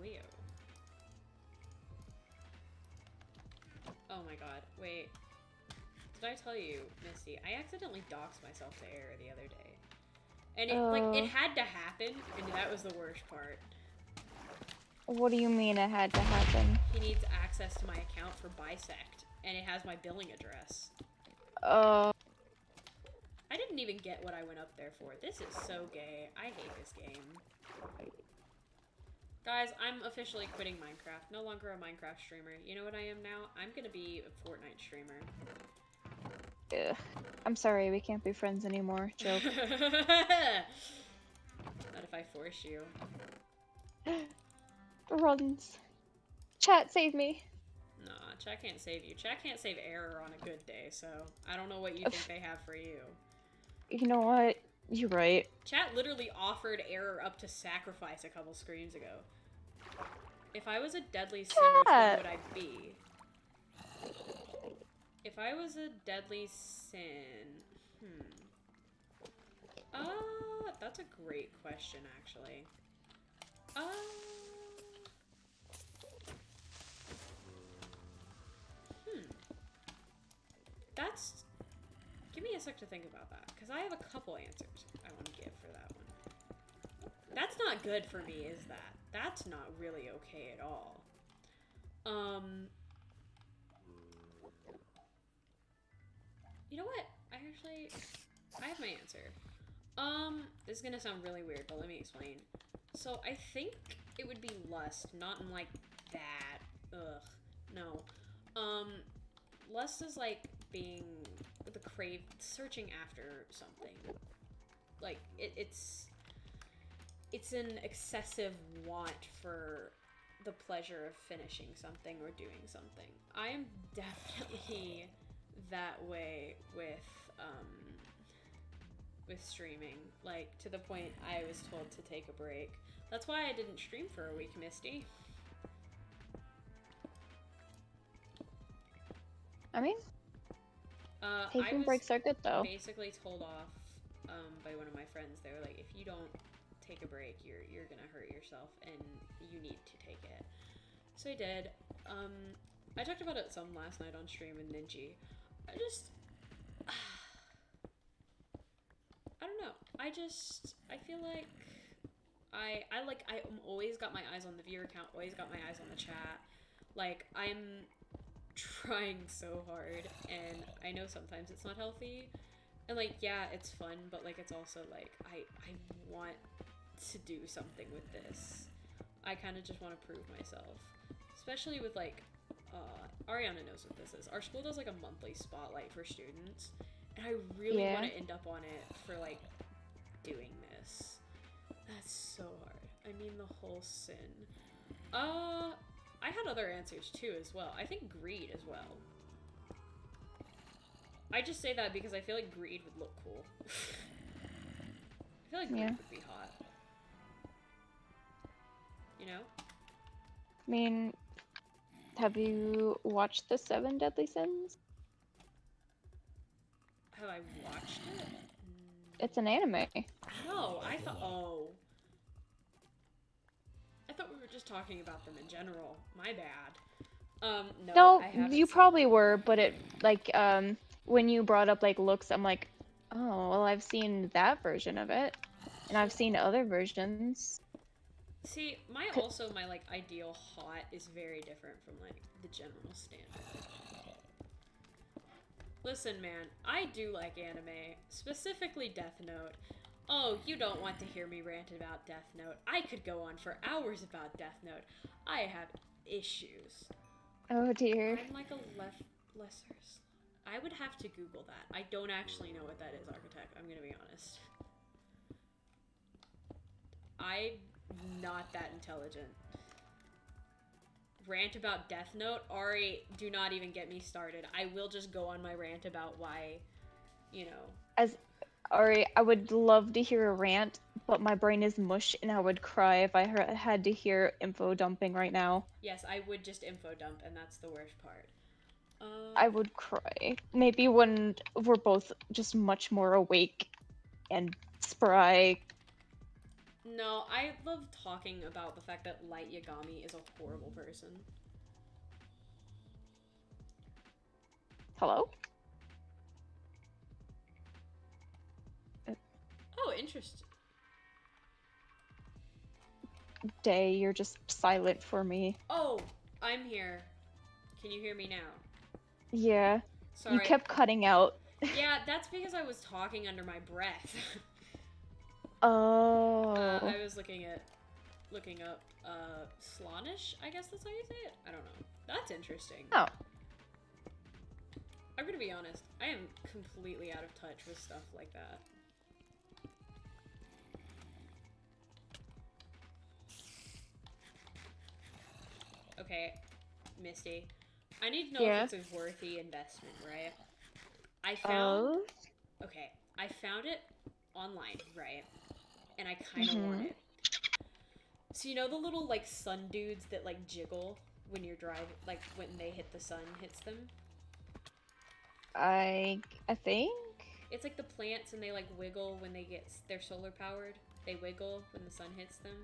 Leo. Oh my god, wait. Did I tell you, Misty, I accidentally doxed myself to Error the other day. And it, like, it had to happen, and that was the worst part. What do you mean it had to happen? He needs access to my account for Bisect, and it has my billing address. I didn't even get what I went up there for. This is so gay. I hate this game. Guys, I'm officially quitting Minecraft. No longer a Minecraft streamer. You know what I am now? I'm gonna be a Fortnite streamer. Ugh. I'm sorry, we can't be friends anymore. Joke. Not if I force you. Runs. Chat, save me. Nah, chat can't save you. Chat can't save Error on a good day, so I don't know what you think they have for you. You know what? You're right. Chat literally offered Error up to sacrifice a couple screens ago. If I was a deadly sin, which one Cat. would I be? If I was a deadly sin, that's a great question, actually. That's... Give me a sec to think about that, because I have a couple answers I want to give for that one. That's not good for me, is that? That's not really okay at all. You know what? I have my answer. This is gonna sound really weird, but let me explain. So I think it would be lust, not in like that. Ugh, no. Lust is like being the searching after something. Like it's an excessive want for the pleasure of finishing something or doing something. I am definitely that way with streaming, like to the point I was told to take a break. That's why I didn't stream for a week, Misty. I mean, I taking was breaks are good though. basically told off by one of my friends. They were like, if you don't take a break, you're gonna hurt yourself and you need to take it. So I did. I talked about it some last night on stream with Ninji. I don't know. I feel like I'm always got my eyes on the viewer count, always got my eyes on the chat. Like, I'm trying so hard, and I know sometimes it's not healthy. And like, yeah, it's fun, but like it's also like I want to do something with this. I kind of just want to prove myself. Especially with like Ariana knows what this is. Our school does like a monthly spotlight for students, and I really want to end up on it for like doing this. That's so hard. I mean, the whole sin. I had other answers too as well. I think greed as well. I just say that because I feel like greed would look cool. I feel like greed would be hot. You know? I mean, have you watched the 7 Deadly Sins? Have I watched it? It's an anime. No, I thought we were just talking about them in general. My bad. No, I haven't you seen probably them. were, but it like when you brought up like looks, I'm like, oh well, I've seen that version of it, and I've seen other versions. See, my like ideal hot is very different from like the general standard. Listen, man, I do like anime, specifically Death Note. Oh, you don't want to hear me rant about Death Note. I could go on for hours about Death Note. I have issues. Oh dear. I'm like a lesser. I would have to Google that. I don't actually know what that is, Architect. I'm gonna be honest. I'm not that intelligent. Rant about Death Note? Ari, do not even get me started. I will just go on my rant about why, you know. Ari, I would love to hear a rant, but my brain is mush and I would cry if I had to hear info dumping right now. Yes, I would just info dump, and that's the worst part. I would cry. Maybe when we're both just much more awake and spry. No, I love talking about the fact that Light Yagami is a horrible person. Hello? Oh, interesting. Day, you're just silent for me. Oh, I'm here. Can you hear me now? Yeah. Sorry. You kept cutting out. Yeah, that's because I was talking under my breath. Oh. I was looking up Slanish, I guess that's how you say it? I don't know. That's interesting. Oh. I'm gonna be honest, I am completely out of touch with stuff like that. Okay, Misty, I need to know if it's a worthy investment, right? I found... Okay, I found it online, right? And I kind of want it. So you know the little like sun dudes that like jiggle when you're driving, like when they hit the sun hits them? I think. It's like the plants and they like wiggle when they're solar powered. They wiggle when the sun hits them.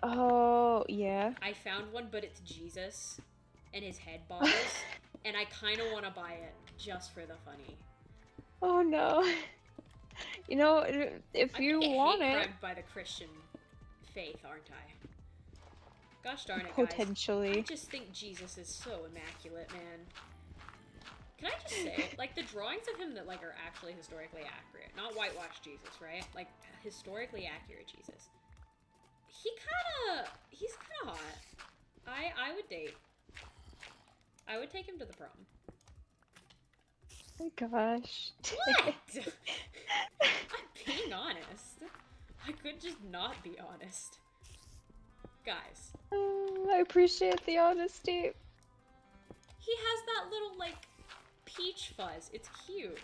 Oh, yeah. I found one, but it's Jesus and his head bobbles, and I kind of want to buy it just for the funny. Oh no. You know, if I'm you gonna get want hate it, crimed by the Christian faith, aren't I? Gosh darn it, guys. I potentially. just think Jesus is so immaculate, man. Can I just say, like, the drawings of him that, like, are actually historically accurate, not whitewashed Jesus, right? Like, historically accurate Jesus. He's kinda hot. I would date. I would take him to the prom. Oh my gosh. What? I'm being honest. I could just not be honest. Guys, I appreciate the honesty. he has that little, like, peach fuzz. It's cute.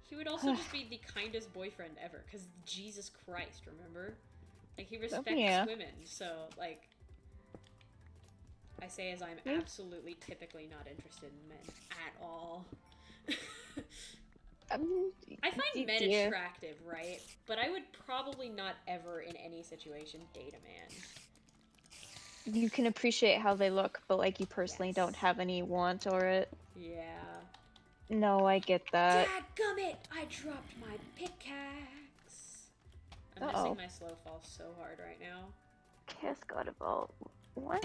He would also just be the kindest boyfriend ever, because Jesus Christ, remember? Like, he respects yeah. women, so, like... I say as I'm absolutely typically not interested in men at all. I find men attractive, right? But I would probably not ever in any situation date a man. You can appreciate how they look, but like you personally don't have any want or it. Yeah. No, I get that. Dadgummit! I dropped my pickaxe! I'm missing my slow fall so hard right now. Cascade Vault. What?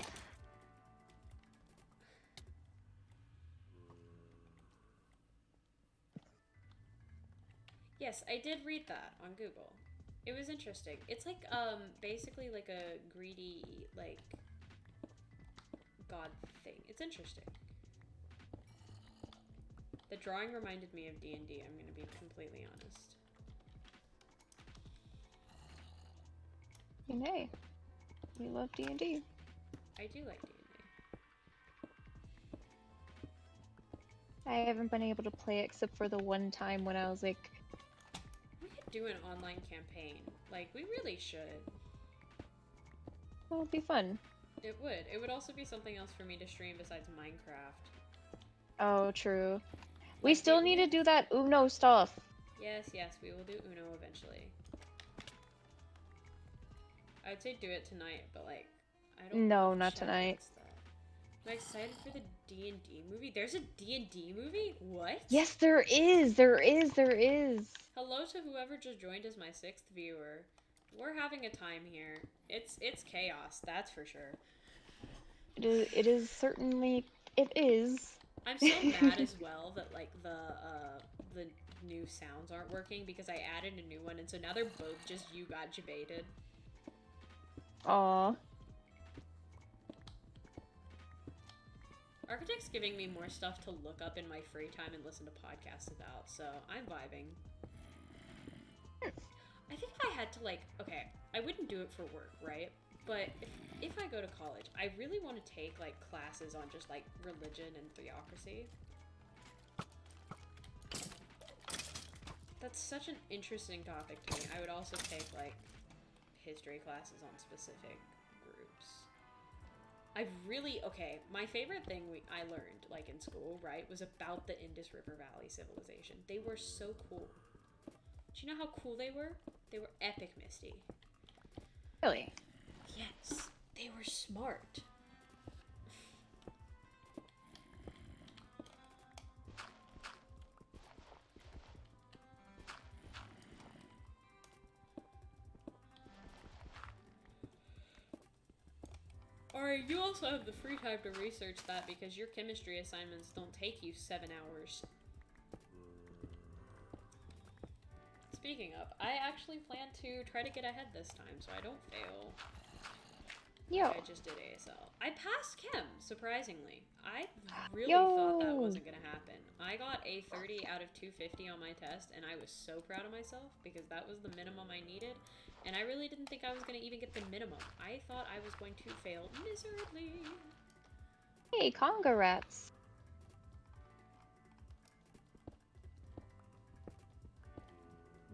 Yes, I did read that on Google. It was interesting. It's like, basically like a greedy, like, god thing. It's interesting. The drawing reminded me of D&D, I'm gonna be completely honest. Hey, we love D&D. I do like D&D. I haven't been able to play it except for the one time when I was like... We could do an online campaign. Like, we really should. Well, it'd be fun. It would. It would also be something else for me to stream besides Minecraft. Oh, true. Like, we still need to do that Uno stuff. Yes, we will do Uno eventually. I would say do it tonight, but like, I don't know. No, not tonight. I'm excited for the D&D movie. There's a D&D movie? What? Yes, there is. There is. Hello to whoever just joined as my 6th viewer. We're having a time here. It's chaos, that's for sure. It is certainly. It is. I'm so mad as well that like the new sounds aren't working because I added a new one and so now they're both just you got debated. Aww. Architect's giving me more stuff to look up in my free time and listen to podcasts about, so I'm vibing. I think if I had to, like, okay, I wouldn't do it for work, right? But if I go to college, I really want to take, like, classes on just, like, religion and theocracy. That's such an interesting topic to me. I would also take, like, history classes on specific groups. Okay, my favorite thing I learned, like, in school, right, was about the Indus River Valley civilization. They were so cool. Do you know how cool they were? They were epic, Misty. Really? Yes, they were smart. Alright, you also have the free time to research that because your chemistry assignments don't take you 7 hours. Speaking of, I actually plan to try to get ahead this time so I don't fail. Yo. I just did ASL. I passed chem, surprisingly. I really thought that wasn't gonna happen. I got a 30 out of 250 on my test, and I was so proud of myself because that was the minimum I needed, and I really didn't think I was gonna even get the minimum. I thought I was going to fail miserably. Hey, congrats.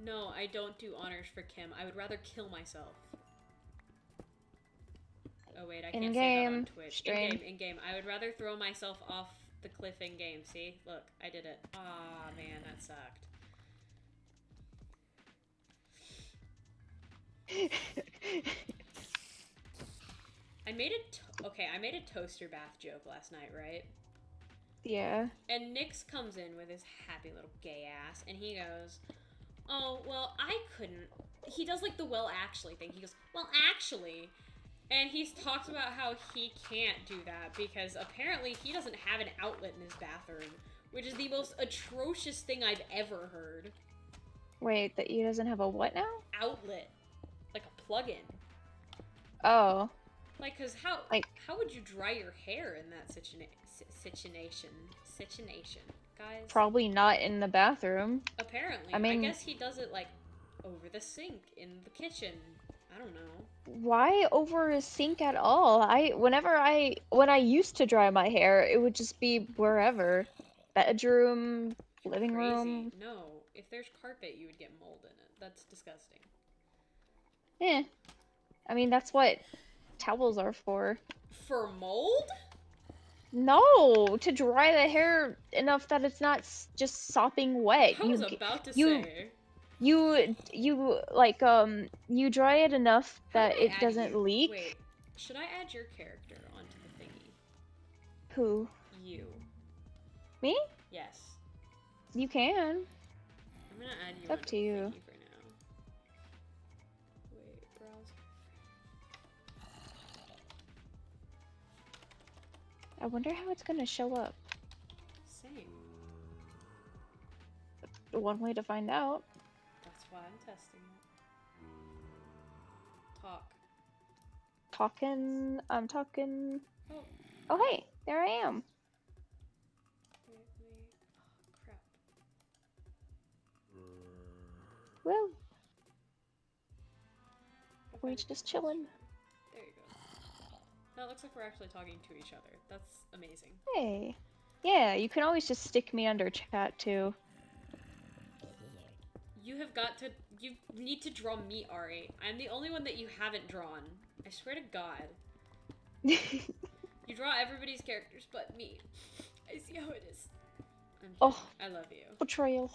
No, I don't do honors for Kim. I would rather kill myself. Oh wait, I can't say that on In-game Twitch. stream. In-game. I would rather throw myself off the cliff in-game. See? Look, I did it. Ah, man, that sucked. I made a toaster bath joke last night, right? Yeah. And Nyx comes in with his happy little gay ass, and he goes, "Oh, well, I couldn't." He does like the "well, actually" thing. He goes, "Well, actually," and he's talked about how he can't do that because apparently he doesn't have an outlet in his bathroom, which is the most atrocious thing I've ever heard. Wait, that he doesn't have a what now? Outlet, like a plug-in. Oh. Like, cause how would you dry your hair in that situation, guys? Probably not in the bathroom. Apparently, I mean, I guess he does it like over the sink in the kitchen. I don't know. why over a sink at all? When I used to dry my hair, it would just be wherever. Bedroom, You're living crazy. room. No, if there's carpet, you would get mold in it. That's disgusting. Eh. I mean, that's what towels are for. For mold? No, to dry the hair enough that it's not just sopping wet. I was about to You say. you dry it enough How that do I it add doesn't you? leak. Wait, should I add your character onto the thingy? Who? You. Me? Yes. You can. I'm gonna add you It's up onto to the you. thingy for now. Wait, browse. I wonder how it's gonna show up. Same. One way to find out. That's why I'm testing it. Talk. I'm talking. Oh, Oh hey, there I am. wait. Oh, crap. Well, If we're I just do this chilling. right. There you go. Now it looks like we're actually talking to each other. That's amazing. Hey. Yeah, you can always just stick me under chat too. You have got to. You need to draw me, Ari. I'm the only one that you haven't drawn. I swear to God. You draw everybody's characters but me. I see how it is. I'm kidding. Oh. I love you. Betrayal.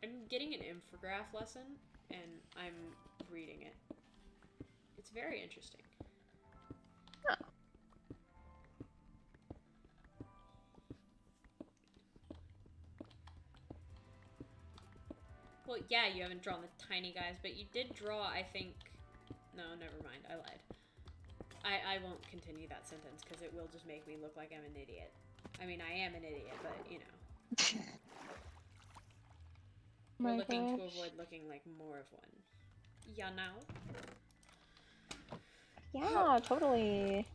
I'm getting an infograph lesson, and I'm reading it. It's very interesting. Oh. Well, yeah, you haven't drawn the tiny guys, but you did draw, I think... No, never mind. I lied. I won't continue that sentence, because it will just make me look like I'm an idiot. I mean, I am an idiot, but, you know. We're looking to avoid looking like more of one. Yeah, now? Yeah, totally.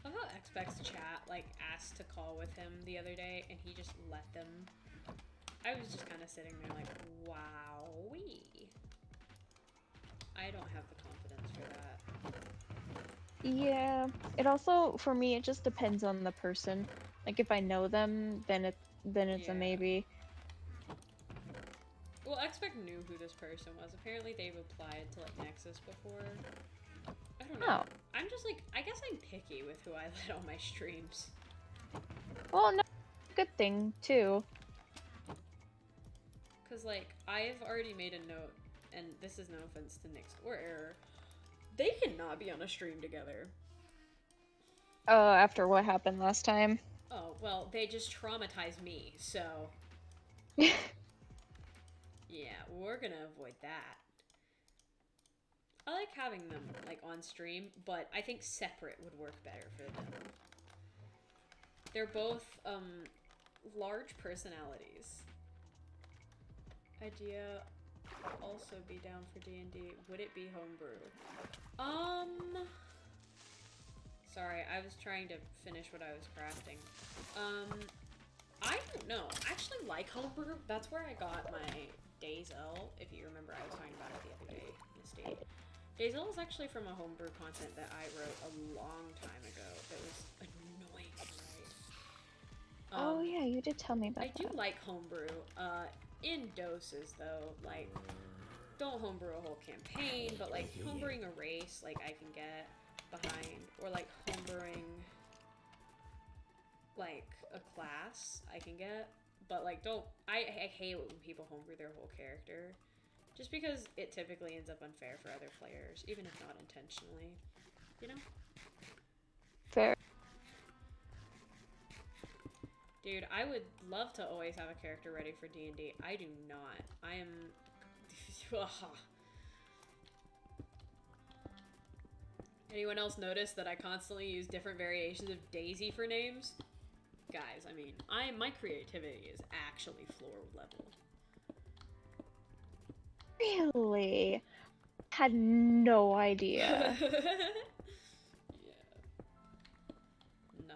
I love how Xbox chat, like, asked to call with him the other day, and he just let them. I was just kind of sitting there like, wowee. I don't have the confidence for that. Yeah, it also, for me, it just depends on the person. Like, if I know them, then it's a maybe. Well, Xbox knew who this person was. Apparently they've applied to, like, Nexus before. I don't know. Oh. I'm just, like, I guess I'm picky with who I let on my streams. Well, no, good thing, too. Because, like, I've already made a note, and this is no offense to Nyx or Error, they cannot be on a stream together. After what happened last time. Oh, well, they just traumatized me, so... Yeah, we're gonna avoid that. I like having them, like, on stream, but I think separate would work better for them. They're both, large personalities. Idea also be down for D&D. Would it be homebrew? Sorry, I was trying to finish what I was crafting. I don't know. I actually like homebrew. That's where I got my Dazel, if you remember I was talking about it the other day, Misty. Dazel is actually from a homebrew content that I wrote a long time ago. It was annoying to write. Oh yeah, you did tell me about I do that. like homebrew, in doses though. Like, don't homebrew a whole campaign, but like homebrewing a race, like I can get behind, or like homebrewing like a class, I can get. But like, don't I hate when people homebrew their whole character, just because it typically ends up unfair for other players, even if not intentionally. You know? Fair. Dude, I would love to always have a character ready for D&D. I do not. I am... Anyone else notice that I constantly use different variations of Daisy for names? Guys, I mean, my creativity is actually floor level. Really? Had no idea. Yeah. Nah.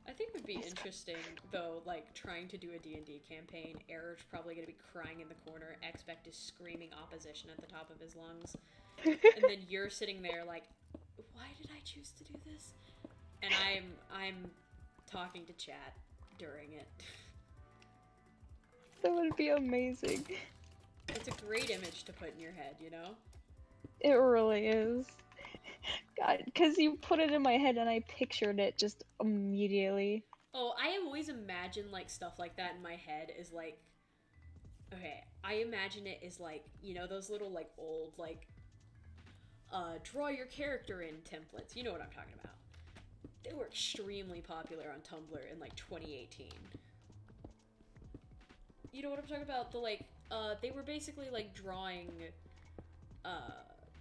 I think it would be interesting, though, like, trying to do a D&D campaign. Error's probably going to be crying in the corner. Expect is screaming opposition at the top of his lungs. And then you're sitting there like, why did I choose to do this? And I'm talking to chat during it. That would be amazing. It's a great image to put in your head, you know? It really is. God, because you put it in my head and I pictured it just immediately. Oh, I always imagine like stuff like that in my head is like, okay, I imagine it as like, you know, those little like old like draw your character in templates. You know what I'm talking about. They were extremely popular on Tumblr in like 2018. You know what I'm talking about? The like they were basically like drawing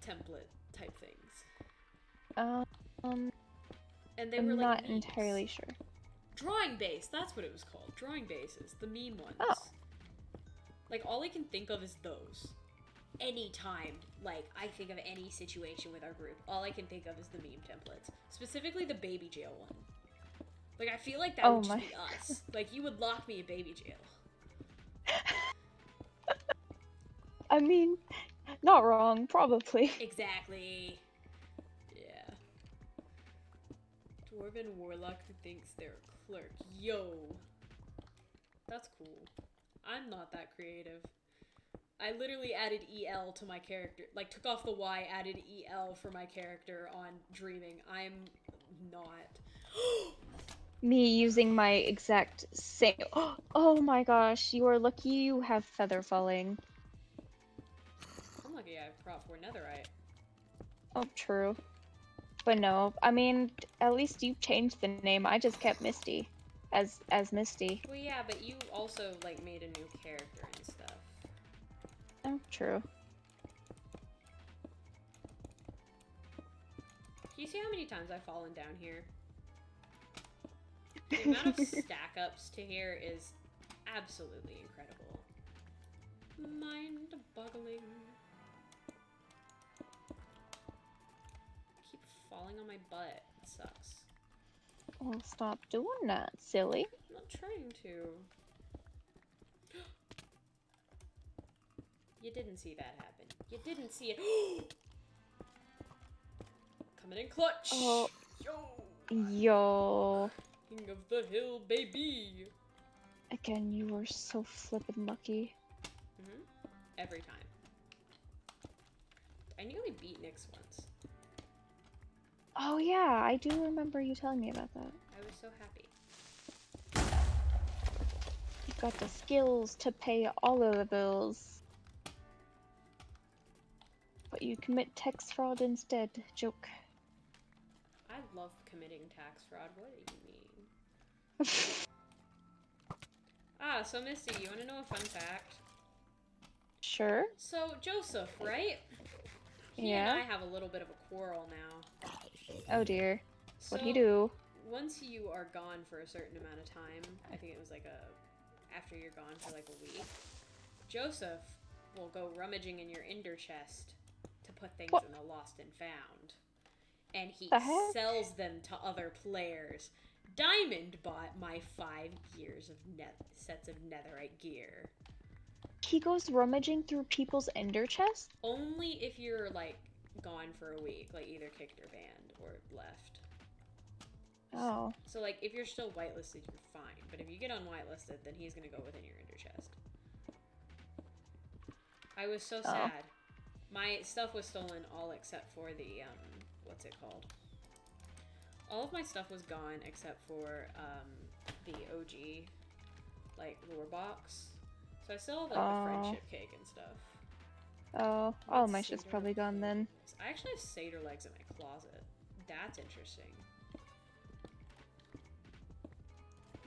template type things. And they were I'm like not memes. entirely sure. Drawing base, that's what it was called. Drawing bases, the meme ones. Oh. Like all I can think of is those. Anytime, like I think of any situation with our group, all I can think of is the meme templates. Specifically the baby jail one. Like I feel like that would just be us. Like you would lock me in baby jail. I mean, not wrong, probably. Exactly. Yeah. Dwarven warlock who thinks they're a clerk. Yo. That's cool. I'm not that creative. I literally added EL to my character. Like, took off the Y, added EL for my character on Dreaming. I'm not. Me using my exact same. Oh my gosh, you are lucky you have feather falling. I'm lucky I have prop for netherite. Oh, true. But no, I mean, at least you changed the name. I just kept Misty as Misty. Well, yeah, but you also, like, made a new character and stuff. Oh, true. Can you see how many times I've fallen down here? The amount of stack ups to here is absolutely incredible. Mind-boggling. I keep falling on my butt. It sucks. Well, stop doing that, silly. I'm not trying to. You didn't see that happen. You didn't see it. Coming in clutch. Oh. Yo. Yo. King of the hill, baby. Again, you were so flippin' lucky. Every time. I nearly beat Nyx once. Oh yeah, I do remember you telling me about that. I was so happy. You've got the skills to pay all of the bills. But you commit tax fraud instead. Joke. I love committing tax fraud. What do you mean? So Misty, you want to know a fun fact? Sure. So Joseph, right? He Yeah. and I have a little bit of a quarrel now. Oh dear. So, What'd he do? Once you are gone for a certain amount of time, I think it was like after you're gone for like a week, Joseph will go rummaging in your ender chest to put things in the lost and found. And he sells them to other players. Diamond bought my 5 years of sets of netherite gear. He goes rummaging through people's ender chests? Only if you're like gone for a week, like either kicked or banned or left. Oh. So, like, if you're still whitelisted, you're fine. But if you get unwhitelisted, then he's gonna go within your ender chest. I was so sad. My stuff was stolen all except for the, what's it called? All of my stuff was gone except for, the OG, like, lure box. So I still have, like, the friendship cake and stuff. Oh. Oh, my shit's probably gone then. I actually have satyr legs in my closet. That's interesting.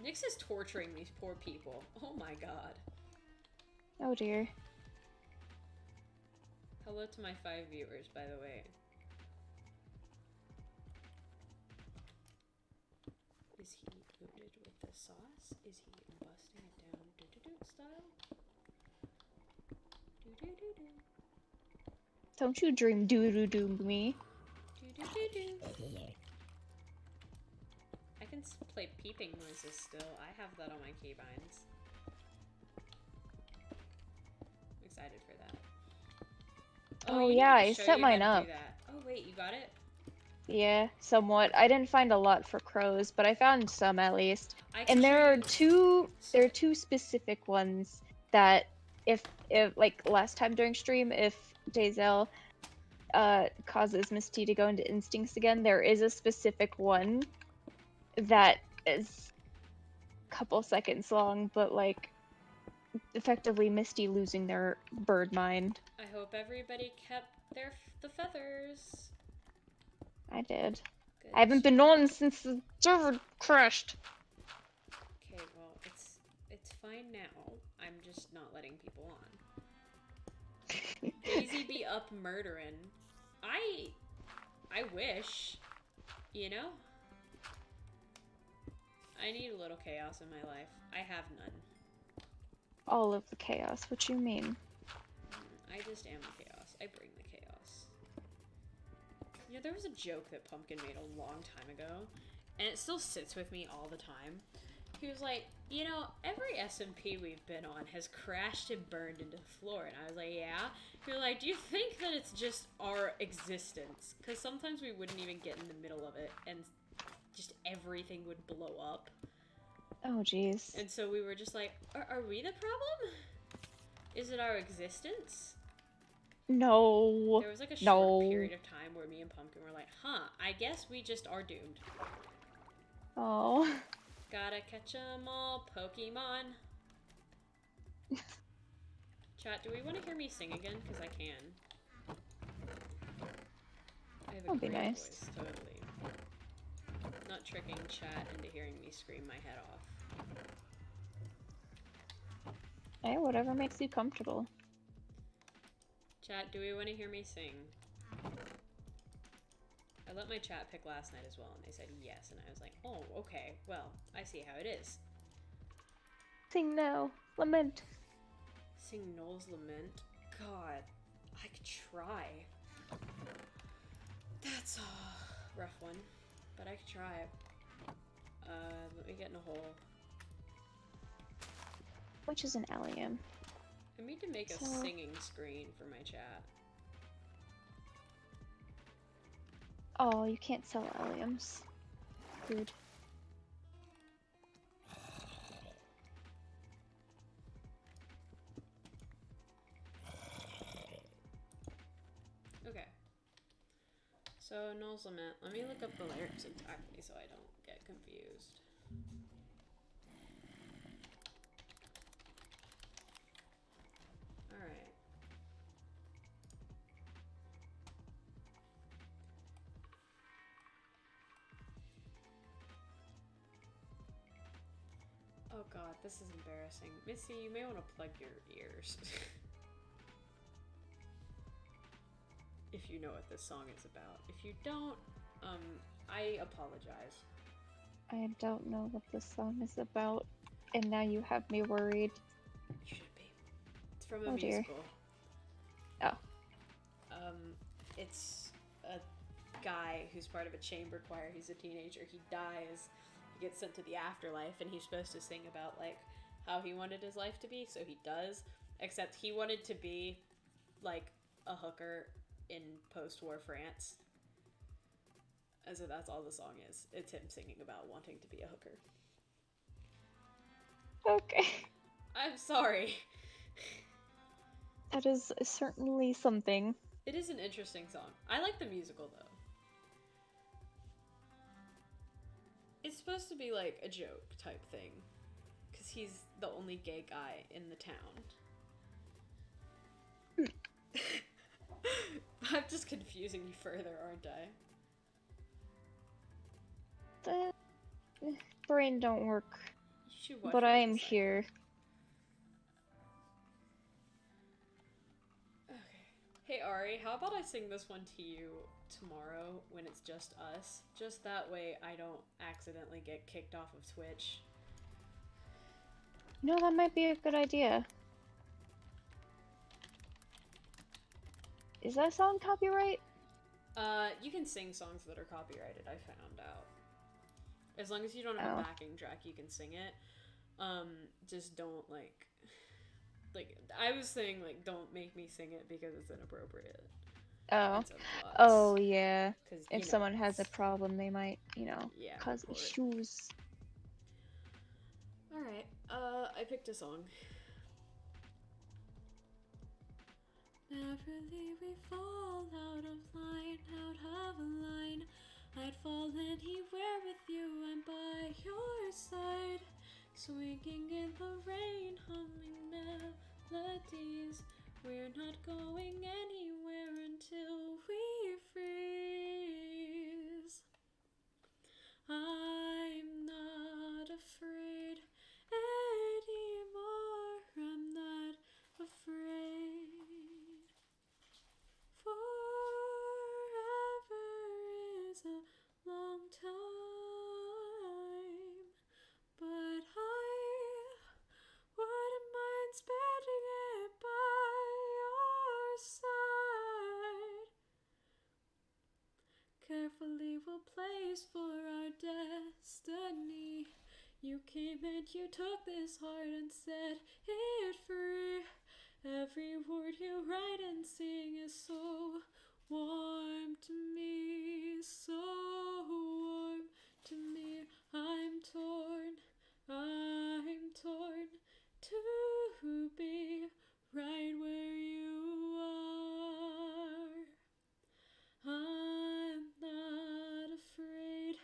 Nyx is torturing these poor people. Oh my god. Oh dear. Hello to my 5 viewers, by the way. Is he loaded with the sauce? Is he busting it down do-do-do style? Do-do-do-do. Don't you dream doo-doo-doo me. Do-do-do-do. I can play peeping noises still. I have that on my keybinds. I'm excited for that. Oh you yeah, need me I to show set you how mine to up. do that. Oh wait, you got it? Yeah, somewhat. I didn't find a lot for crows, but I found some at least. I can And show there are you... two specific ones that if like last time during stream, if Dazel causes Misty to go into instincts again, there is a specific one that is a couple seconds long, but like effectively Misty losing their bird mind. I hope everybody kept the feathers. I did. Good. I haven't been on since the server crashed. Okay, well, it's fine now. I'm just not letting people on. Daisy be up murdering. I wish, you know? I need a little chaos in my life. I have none. All of the chaos. What you mean? I just am the chaos. I bring the chaos. You know, there was a joke that Pumpkin made a long time ago, and it still sits with me all the time. He was like, you know, every SMP we've been on has crashed and burned into the floor. And I was like, yeah. He was like, do you think that it's just our existence? Because sometimes we wouldn't even get in the middle of it, and just everything would blow up. Oh, jeez. And so we were just like, are we the problem? Is it our existence? No. There was like a short period of time where me and Pumpkin were like, huh, I guess we just are doomed. Oh. Gotta catch 'em all, Pokemon. Chat, do we want to hear me sing again? Because I can. I have a That'd be great nice. voice, totally. Not tricking chat into hearing me scream my head off. Hey, whatever makes you comfortable. Chat, do we want to hear me sing? I let my chat pick last night as well, and they said yes, and I was like, oh, okay, well, I see how it is. Sing now. Lament. Sing Noel's Lament? God, I could try. That's a rough one, but I could try. Let me get in a hole. Which is an allium. I need to make a singing screen for my chat. Oh, you can't sell alliums. Rude. Okay. So, Noel's Lament. Let me look up the lyrics exactly so I don't get confused. Alright. Oh god, this is embarrassing. Missy, you may want to plug your ears. If you know what this song is about. If you don't, I apologize. I don't know what this song is about, and now you have me worried. You should be. It's from a Oh, dear. musical. Oh. It's a guy who's part of a chamber choir. He's a teenager. He dies. He gets sent to the afterlife, and he's supposed to sing about, like, how he wanted his life to be, so he does. Except he wanted to be, like, a hooker in post-war France. And so that's all the song is. It's him singing about wanting to be a hooker. Okay. I'm sorry. That is certainly something. It is an interesting song. I like the musical though. It's supposed to be like a joke type thing. Because he's the only gay guy in the town. I'm just confusing you further, aren't I? The brain don't work. You should watch But I Rise am the Cycle. here. Okay. Hey Ari, how about I sing this one to you tomorrow when it's just us? Just that way I don't accidentally get kicked off of Twitch. No, that might be a good idea. Is that song copyright? You can sing songs that are copyrighted, I found out. As long as you don't have a backing track, you can sing it. Just don't, like, I was saying, like, don't make me sing it because it's inappropriate. Oh. It's a plus. Oh, yeah. 'Cause, If someone has a problem, they might, yeah, cause report. issues. Alright, I picked a song. Neverly we fall out of line, out of line. I'd fall anywhere with you, I'm by your side. Swinging in the rain, humming melodies. We're not going anywhere until we freeze. I'm not afraid anymore, I'm not afraid. Forever is a long time, but I wouldn't mind spending it by your side. Carefully we'll place for our destiny. You came and you took this heart and set it free. Every word you write and sing is so warm to me, so warm to me. I'm torn to be right where you are. I'm not afraid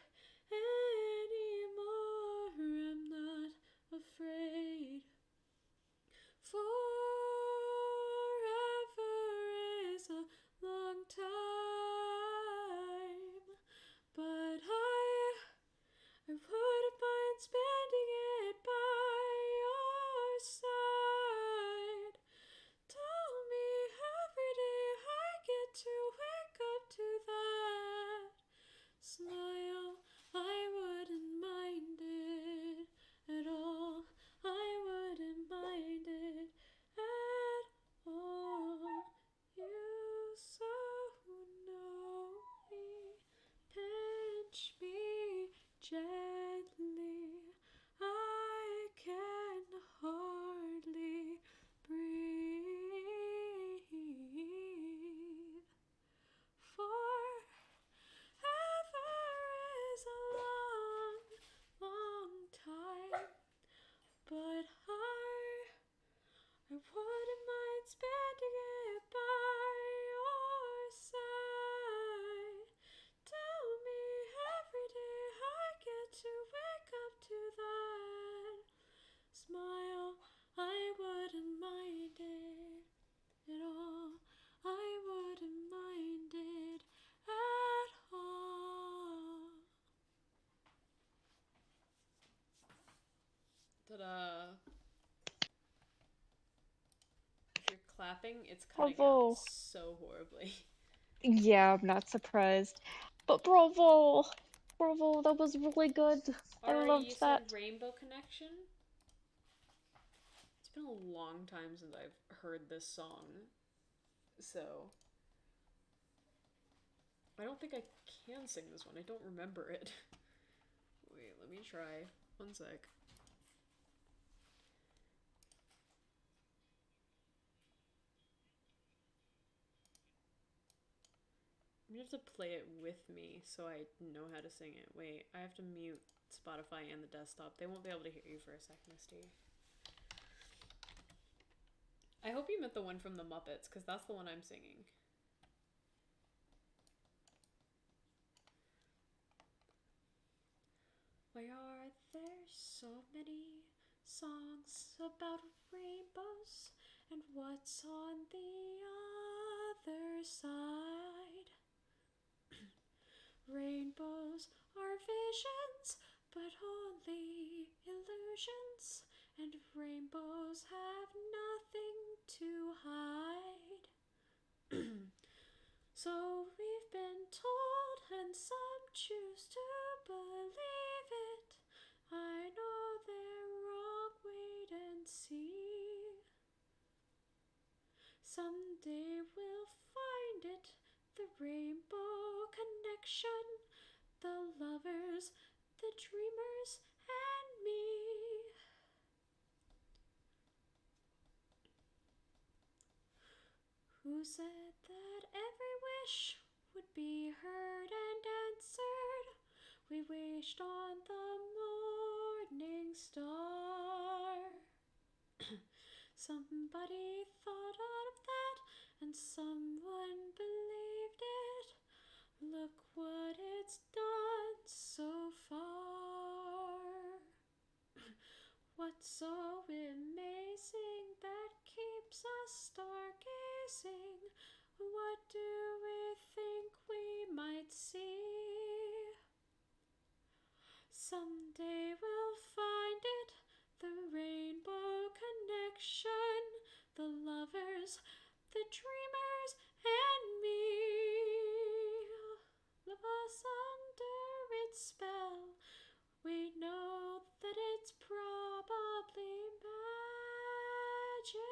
anymore, I'm not afraid. Forever is a long time, but I wouldn't mind spending it by your side. Tell me every day I get to wake up to that smile. I wouldn't mind it at all. I wouldn't mind it at all. You so know me, pinch me gently. I can hardly breathe. Forever is a long, long time, but I wouldn't mind spending it by your side. Tell me every day I get to wake up to that smile. I wouldn't mind it at all. I wouldn't mind it at all. Ta-da! If you're clapping, it's cutting Bravo. out so horribly. Yeah, I'm not surprised. But bravo! Bravo, that was really good. I Ari, loved you that. said Rainbow Connection? It's been a long time since I've heard this song. So I don't think I can sing this one. I don't remember it. Wait, let me try. One sec. You have to play it with me so I know how to sing it. Wait, I have to mute Spotify and the desktop. They won't be able to hear you for a sec, Misty. I hope you meant the one from the Muppets, because that's the one I'm singing. Why are there so many songs about rainbows? And what's on the other side? Rainbows are visions, but only illusions. And rainbows have nothing to hide. So we've been told, and some choose to believe it. I know they're wrong, wait and see. Someday we'll find it, the rainbow connection, the lovers, the dreamers, and me. Who said that every wish would be heard and answered? We wished on the morning star. Somebody thought of that, and someone believed it. Look what it's done so far. What's so amazing that keeps us stargazing? What do we think we might see? Someday we'll find it, the rainbow connection, the lovers, the dreamers, and me. Love us under its spell. We know that it's probably magic.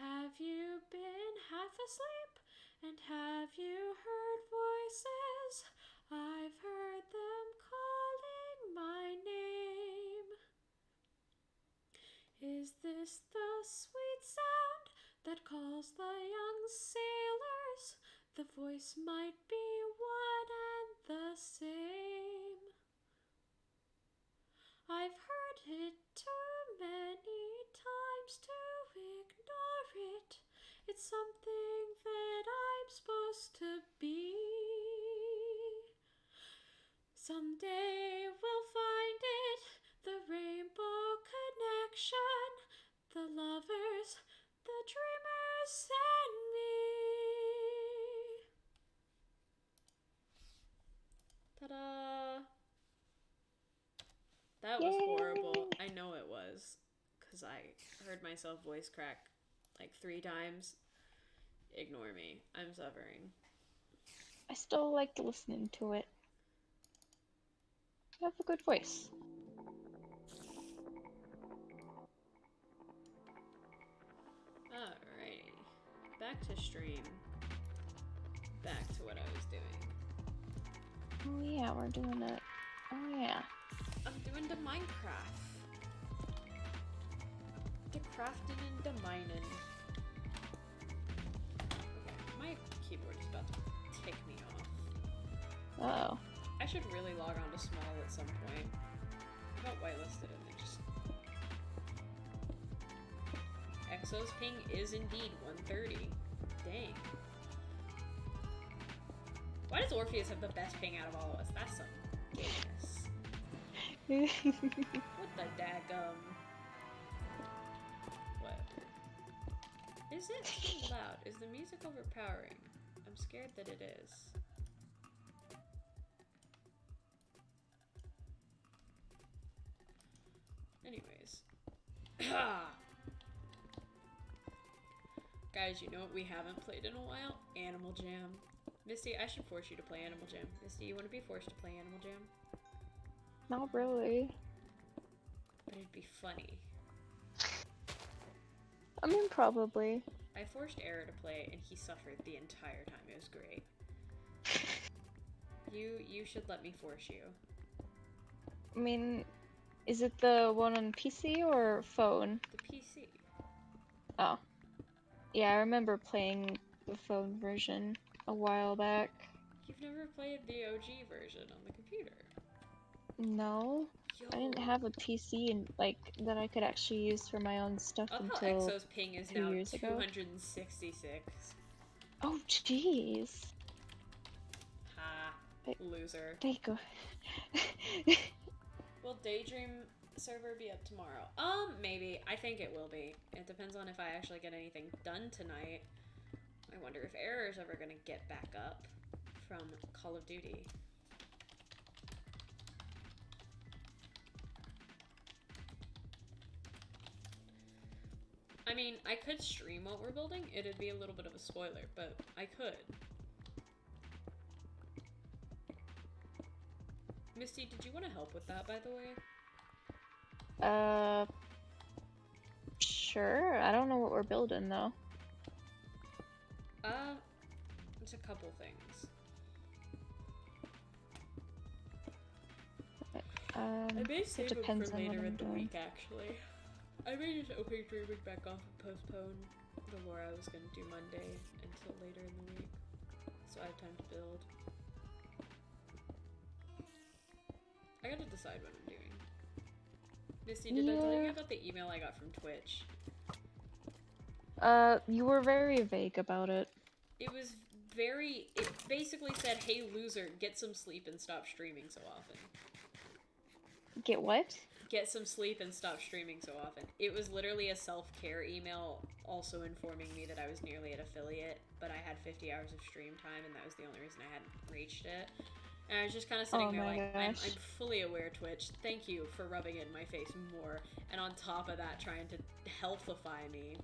Have you been half asleep? And have you heard voices? I've heard them calling my name. Is this the sweet sound that calls the young sailors? The voice might be one and the same. I've heard it too many times to ignore it. It's something that I'm supposed to be. Someday we'll find it, the rainbow connection, the lovers, the dreamers, and me. Ta-da! That was horrible. I know it was, because I heard myself voice crack like 3 times. Ignore me. I'm suffering. I still liked listening to it. You have a good voice. Alrighty. Back to stream. Back to what I was doing. Oh yeah, we're doing it. Oh yeah. I'm doing the Minecraft. The crafting and the mining. Okay, my keyboard is about to tick me off. Uh-oh. I should really log on to Small at some point. I got whitelisted and they just... Exo's ping is indeed 130. Dang. Why does Orpheus have the best ping out of all of us? That's some gayness. What the daggum? Whatever. Is it too loud? Is the music overpowering? I'm scared that it is. Anyways. Guys, you know what we haven't played in a while? Animal Jam. Misty, I should force you to play Animal Jam. Misty, you want to be forced to play Animal Jam? Not really. But it'd be funny. I mean, probably. I forced Era to play, and he suffered the entire time. It was great. You should let me force you. I mean, is it the one on PC or phone? The PC. Oh. Yeah, I remember playing the phone version a while back. You've never played the OG version on the computer. No, Yo. I didn't have a PC and like that I could actually use for my own stuff I love how until Exo's ping is 2 now years ago. 266. Oh, jeez. Ha. Loser. There you go. Will Daydream server be up tomorrow? Maybe. I think it will be. It depends on if I actually get anything done tonight. I wonder if Error's ever gonna get back up from Call of Duty. I mean, I could stream what we're building. It'd be a little bit of a spoiler, but I could. Misty, did you want to help with that, by the way? Sure. I don't know what we're building though. It's a couple things. I may save them depends for on what later I'm in the doing. week, actually. I may just open dreaming back off and postpone the lore I was gonna do Monday until later in the week, so I have time to build. I gotta decide what I'm doing. Misty, did I tell you about the email I got from Twitch? You were very vague about it. It was very... It basically said, hey loser, get some sleep and stop streaming so often. Get what? Get some sleep and stop streaming so often. It was literally a self-care email also informing me that I was nearly at affiliate, but I had 50 hours of stream time and that was the only reason I hadn't reached it. And I was just kind of sitting there like, I'm fully aware, Twitch. Thank you for rubbing it in my face more. And on top of that, trying to healthify me.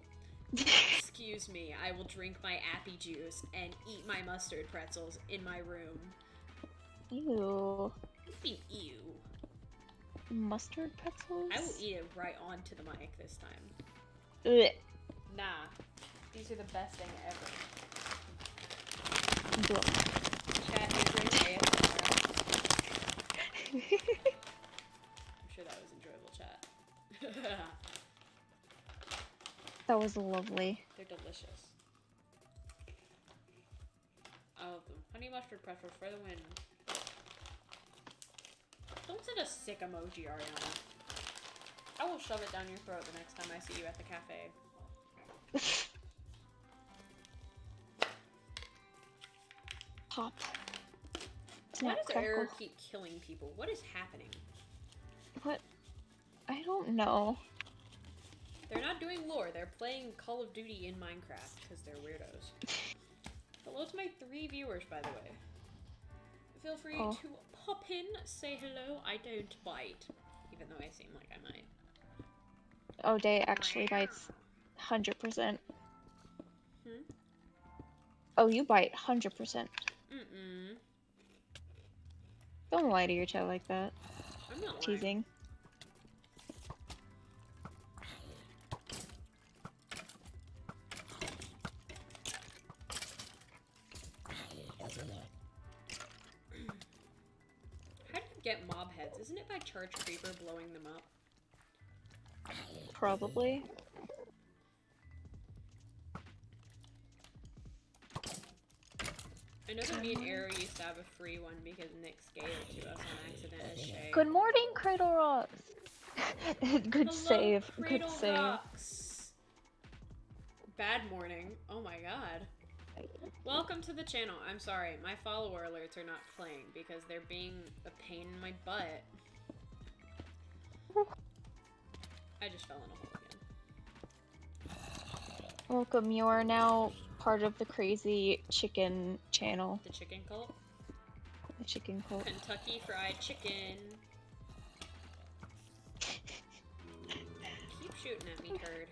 Excuse me, I will drink my appy juice and eat my mustard pretzels in my room. Ew. What do you mean, ew? Mustard pretzels? I will eat it right onto the mic this time. Ugh. Nah. These are the best thing ever. Blah. Chat, here's your ASMR. I'm sure that was enjoyable, chat. That was lovely. They're delicious. I love them. Honey mustard pretzels for the win. Don't send a sick emoji, Ariana. I will shove it down your throat the next time I see you at the cafe. Pop. Why does Crackle. Error keep killing people? What is happening? What? I don't know. They're not doing lore. They're playing Call of Duty in Minecraft because they're weirdos. Hello to my 3 viewers, by the way. Feel free to pop in, say hello. I don't bite, even though I seem like I might. Oh, Day actually bites 100%. Oh, you bite 100%. Mm-mm. Don't lie to your child like that. I'm not Teasing. How do you get mob heads? Isn't it by Charge Creeper blowing them up? Probably. I know that me and Arrow used to have a free one because Nick scaled to us on accident as Shay. Good morning, Cradle Rocks! Good Hello, save. Cradle Good save. Rocks. Bad morning. Oh my god. Welcome to the channel. I'm sorry, my follower alerts are not playing because they're being a pain in my butt. I just fell in a hole again. Welcome, you are now part of the crazy chicken channel. The chicken cult? The chicken cult. Kentucky Fried Chicken. Keep shooting at me, turd.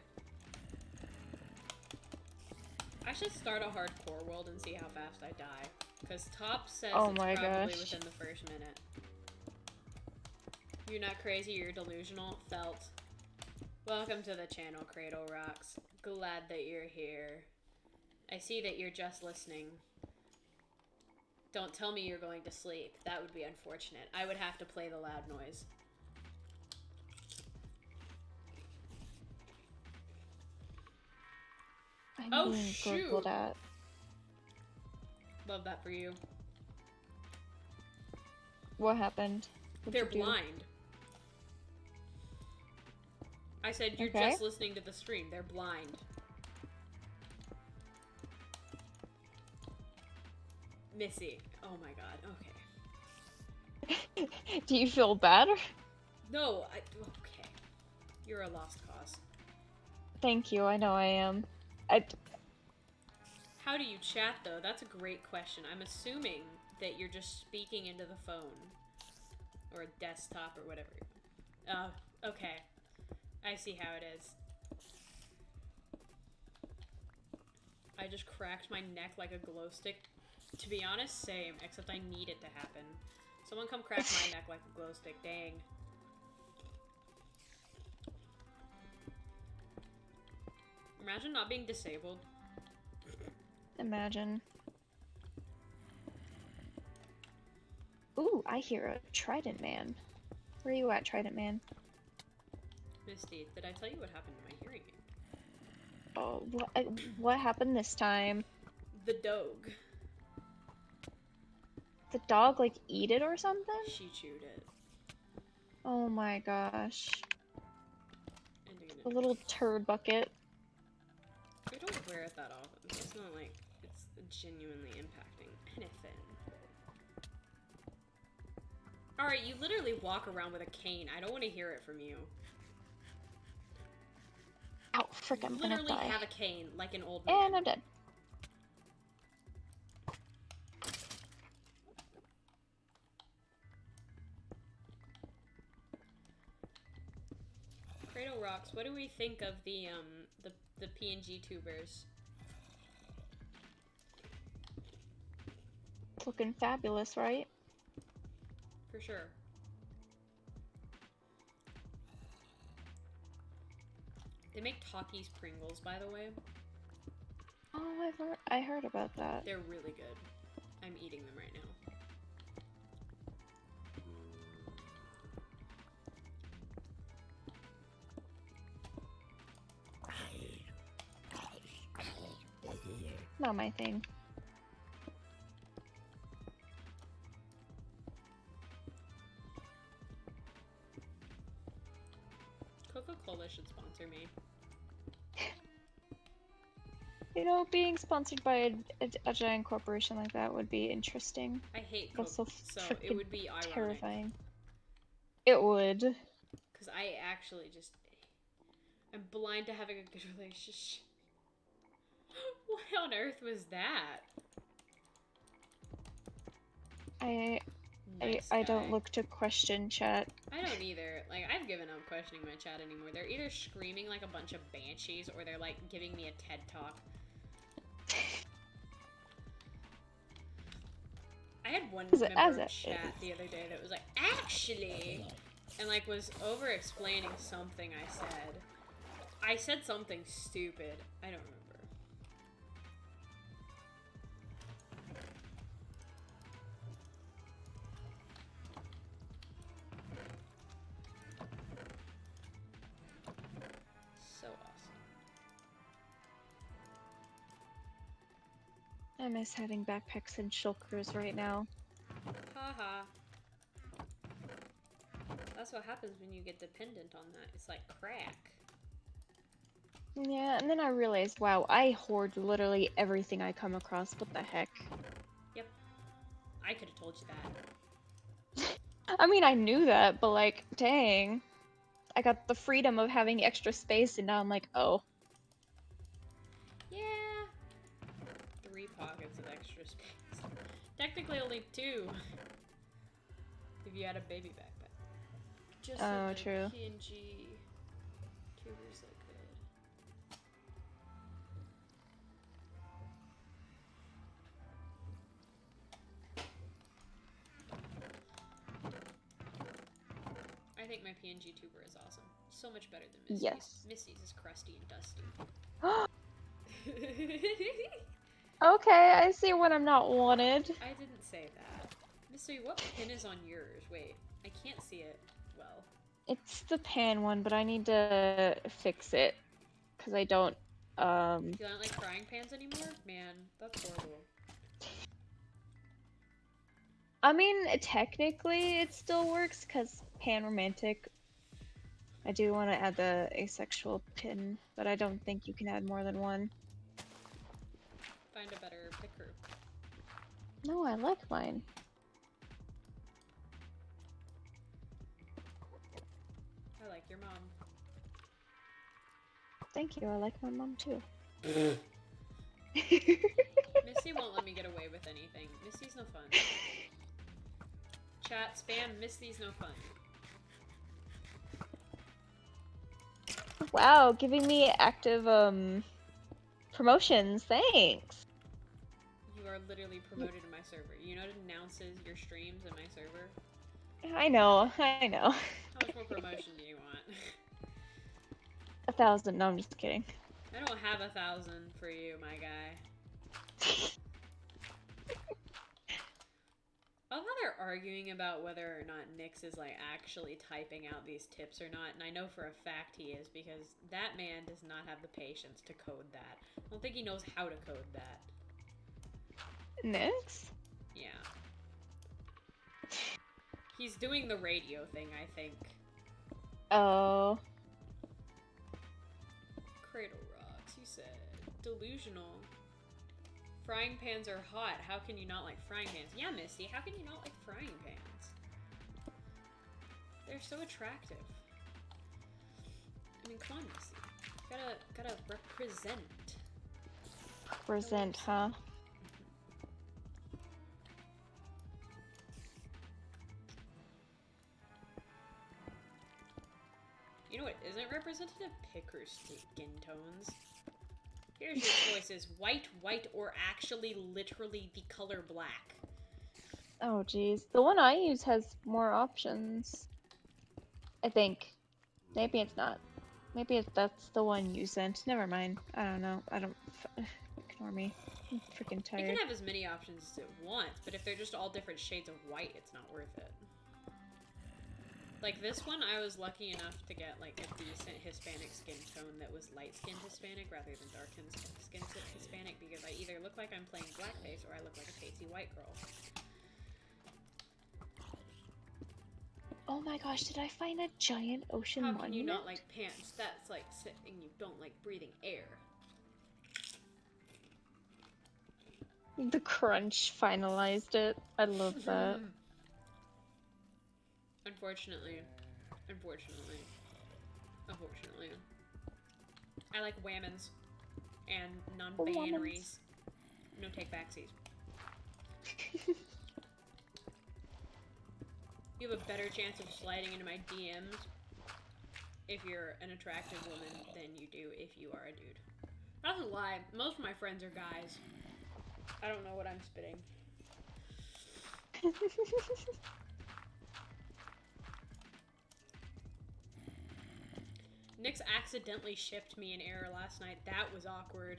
I should start a hardcore world and see how fast I die. Because Top says Oh it's my probably gosh. within the first minute. You're not crazy, you're delusional. Felt. Welcome to the channel, Cradle Rocks. Glad that you're here. I see that you're just listening. Don't tell me you're going to sleep. That would be unfortunate. I would have to play the loud noise. I'm Oh, being shoot. gurgled at. Love that for you. What happened? What'd They're you do? blind. I said, you're Okay. just listening to the stream. They're blind. Missy. Oh my god. Okay. Do you feel bad? No, okay. You're a lost cause. Thank you, I know I am. How do you chat, though? That's a great question. I'm assuming that you're just speaking into the phone. Or a desktop or whatever. Oh, okay. I see how it is. I just cracked my neck like a glow stick. To be honest, same, except I need it to happen. Someone come crack my neck like a glow stick, dang. Imagine not being disabled. Imagine. Ooh, I hear a Trident Man. Where are you at, Trident Man? Misty, did I tell you what happened to my hearing aid? Oh, what happened this time? The dog. The dog, like, eat it or something? She chewed it. Oh my gosh. And A little turd bucket. I don't wear it that often. It's not like it's genuinely impacting anything. Alright, you literally walk around with a cane. I don't want to hear it from you. Ow, frick, I'm gonna die. Literally have a cane, like an old man. And I'm dead. Cradle Rocks, what do we think of the PNG tubers? It's looking fabulous, right? For sure. They make Takis Pringles, by the way. Oh, I heard about that. They're really good. I'm eating them right now. Not my thing. Coca-Cola should sponsor me. You know, being sponsored by a giant corporation like that would be interesting. I hate That's Coke, so so it would be ironic. terrifying. It would. Because I actually just... I'm blind to having a good relationship. What on earth was that? I don't look to question chat. I don't either. Like, I've given up questioning my chat anymore. They're either screaming like a bunch of banshees or they're like giving me a TED talk. I had one member of chat the other day that was like, actually, and like was over explaining something I said. I said something stupid. I don't remember. So awesome. I miss having backpacks and shulkers right now. Haha. That's what happens when you get dependent on that. It's like crack. Yeah, and then I realized, wow, I hoard literally everything I come across. What the heck? Yep. I could have told you that. I mean, I knew that, but like, dang. I got the freedom of having extra space, and now I'm like, oh. Yeah. 3 pockets of extra space. Technically only 2. If you had a baby backpack. Just Oh, so true. PNG tubers look good. I think my PNG tuber is awesome. So much better than Misty's. Yes. Misty's is crusty and dusty. Okay, I see when I'm not wanted. I didn't say that. Misty, what pin is on yours? Wait, I can't see it well. It's the pan one, but I need to fix it. Because I don't, You don't like frying pans anymore? Man, that's horrible. I mean, technically it still works because pan-romantic. I do want to add the asexual pin, but I don't think you can add more than one. Find a better picker. No, I like mine. I like your mom. Thank you, I like my mom too. Misty won't let me get away with anything. Misty's no fun. Chat, spam, Misty's no fun. Wow, giving me active promotions, thanks. You are literally promoted in my server. You know it announces your streams in my server? I know. How much more promotion do you want? 1,000, no, I'm just kidding. I don't have 1,000 for you, my guy. I love how they're arguing about whether or not Nyx is like actually typing out these tips or not, and I know for a fact he is because that man does not have the patience to code that. I don't think he knows how to code that. Nyx? Yeah. He's doing the radio thing, I think. Oh. Cradle rocks, he said. Delusional. Frying pans are hot. How can you not like frying pans? Yeah, Misty, how can you not like frying pans? They're so attractive. I mean, come on, Misty. Gotta represent. Present, huh? You know what isn't representative? Picker skin tones. Here's your choices. White, or actually literally the color black. Oh, geez. The one I use has more options. I think. Maybe it's not. Maybe that's the one you sent. Never mind. I don't know. Ignore me. I'm freaking You tired. can have as many options as it wants, but if they're just all different shades of white, it's not worth it. Like this one, I was lucky enough to get like a decent Hispanic skin tone that was light-skinned Hispanic rather than dark-skinned Hispanic because I either look like I'm playing blackface or I look like a pasty white girl. Oh my gosh, did I find a giant ocean How monument? can you not like pants? That's like saying you don't like breathing air. The crunch finalized it. I love that. Unfortunately. I like whammons and non-binaries. No take backsies. You have a better chance of sliding into my DMs if you're an attractive woman than you do if you are a dude. I don't lie. Most of my friends are guys. I don't know what I'm spitting. Nyx accidentally shipped me an error last night. That was awkward.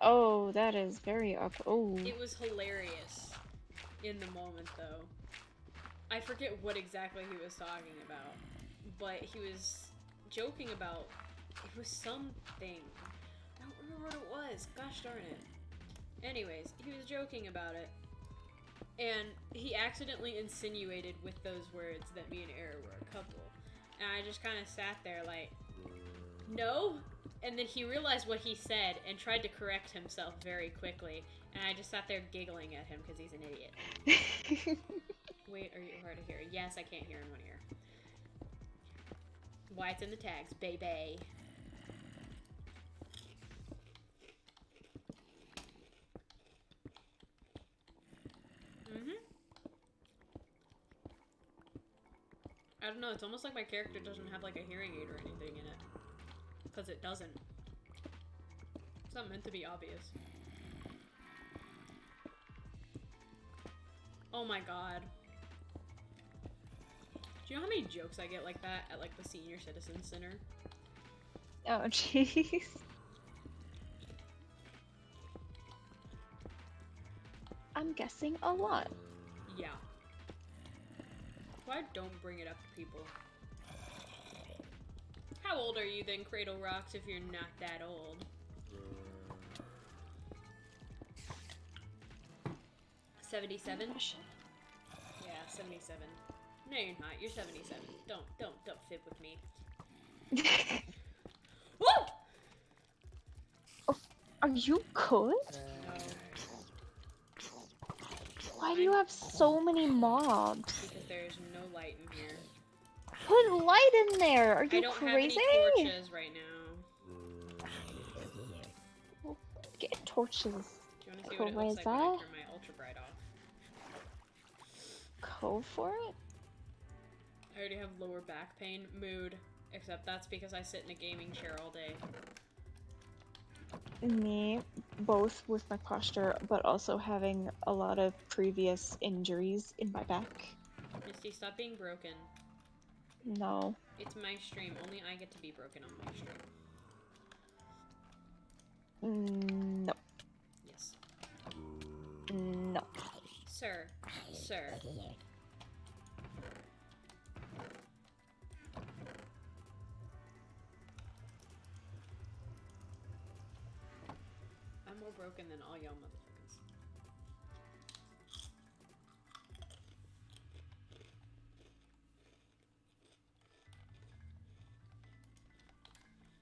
Oh, that is very awkward. Oh. It was hilarious in the moment, though. I forget what exactly he was talking about, but he was joking about, it was something. I don't remember what it was. Gosh darn it. Anyways, he was joking about it, and he accidentally insinuated with those words that me and Era were a couple. And I just kind of sat there like, no? And then he realized what he said and tried to correct himself very quickly. And I just sat there giggling at him because he's an idiot. Wait, are you hard to hear? Yes, I can't hear in one ear. Why it's in the tags, baby. I don't know, it's almost like my character doesn't have like a hearing aid or anything in it. Because it doesn't. It's not meant to be obvious. Oh my god. Do you know how many jokes I get like that at like the Senior Citizen Center? Oh, jeez. I'm guessing a lot. Yeah. Why don't bring it up to people? How old are you then, Cradle Rocks, if you're not that old? 77? 77. No, you're not. You're 77. Don't fib with me. Woo! Are you good? No. Why do you have so many mobs? Because there's no light in here. Put light in there. Are I you don't crazy? have any torches right now. Well, get torches. Do you want to see what it looks like when I turn my ultra bright off? Go for it. I already have lower back pain. Mood. Except that's because I sit in a gaming chair all day. Me, both with my posture, but also having a lot of previous injuries in my back. Misty, stop being broken. No. It's my stream. Only I get to be broken on my stream. No. Yes. No. Sir. Sir. I'm more broken than all y'all motherfuckers.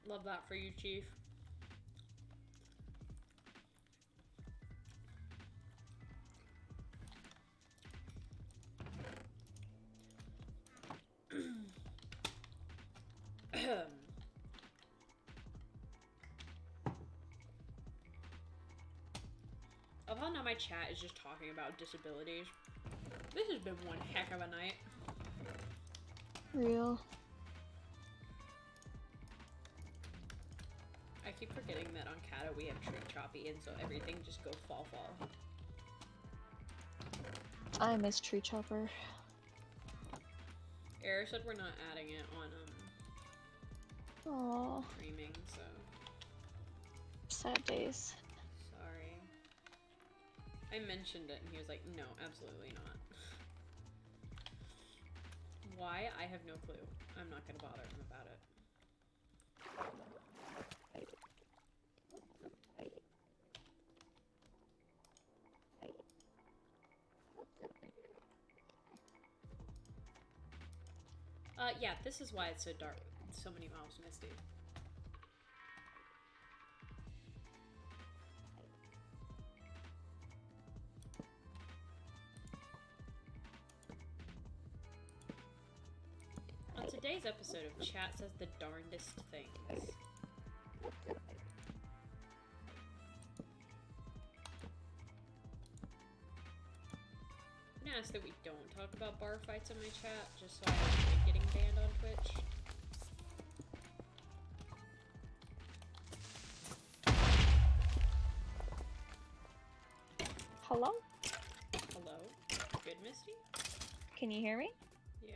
Love that for you, Chief. Of how now my chat is just talking about disabilities. This has been one heck of a night. Real. I keep forgetting that on Kata we have tree choppy and so everything just go fall. I miss Tree Chopper. Era said we're not adding it on Aww. streaming, so Sad days. sorry. I mentioned it and he was like, no, absolutely not. Why? I have no clue. I'm not gonna bother him about it. Yeah, this is why it's so dark. So many mobs, Misty. On today's episode of Chat Says the Darndest Things. I'm gonna ask that we don't talk about bar fights in my chat, just so I don't avoid getting banned on Twitch. Hello? Hello? Good, Misty? Can you hear me? Yeah?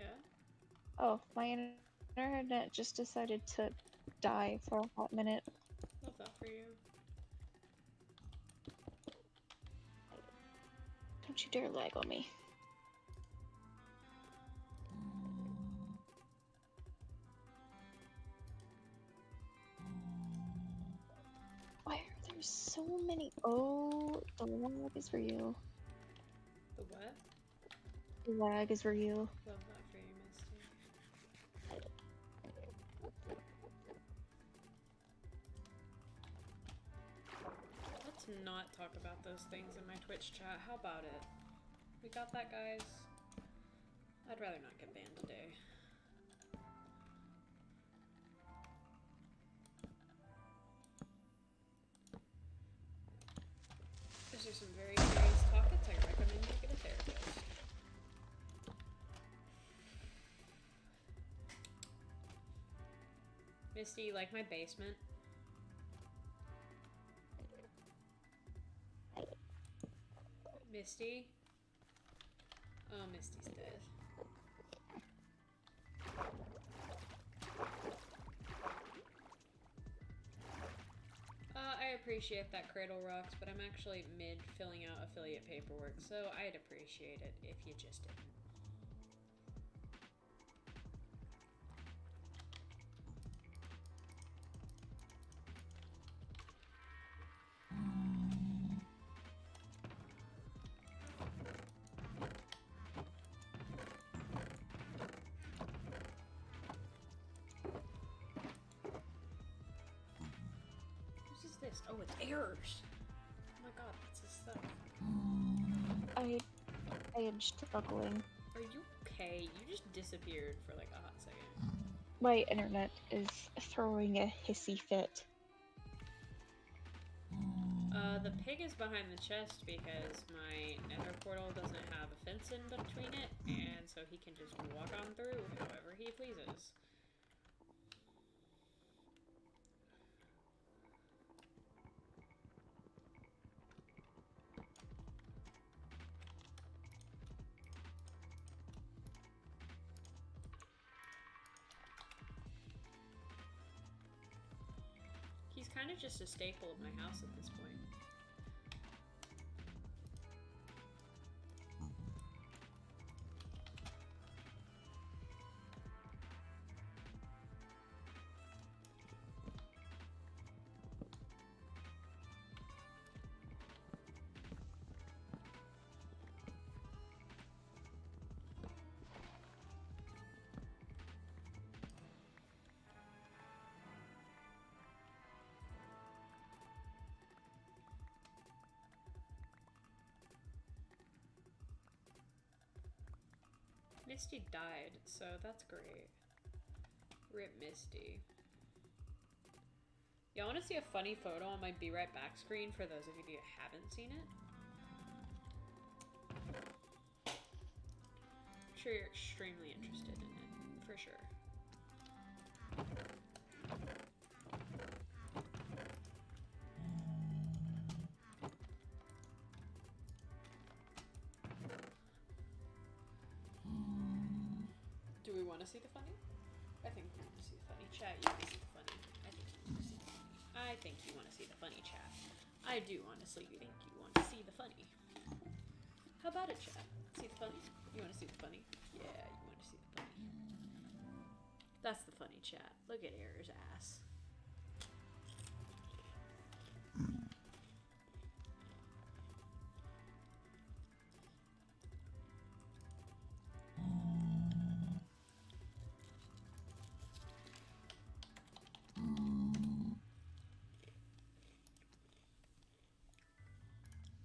Oh, my internet just decided to die for a hot minute. Love that for you. Don't you dare lag on me. Why are there so many? Oh, the lag is for you. The what? The lag is for you. Love that for you, Misty. Let's not talk about those things in my Twitch chat. How about it? We got that, guys? I'd rather not get banned today. These are some very serious topics. I recommend you get a therapist. Misty, you like my basement? Misty? Oh, Misty's dead. I appreciate that Cradle Rocks, but I'm actually mid filling out affiliate paperwork, so I'd appreciate it if you just didn't. this? Oh, it's errors. Oh my god, what's this stuff? I am struggling. Are you okay? You just disappeared for like a hot second. My internet is throwing a hissy fit. The pig is behind the chest because my nether portal doesn't have a fence in between it, and so he can just walk on through however he pleases. He's kind of just a staple of my house at this point. Misty died, so that's great. Rip Misty. Y'all want to see a funny photo on my Be Right Back screen for those of you that haven't seen it? I'm sure you're extremely interested in it, for sure. Do we want to see the funny? I think we want to see the funny. Chat, you want to see the funny. I think you want to see the funny. I think you want to see the funny, chat. I do honestly think you want to see the funny. How about it, chat? See the funny? You want to see the funny? Yeah, you want to see the funny. That's the funny, chat. Look at Error's ass.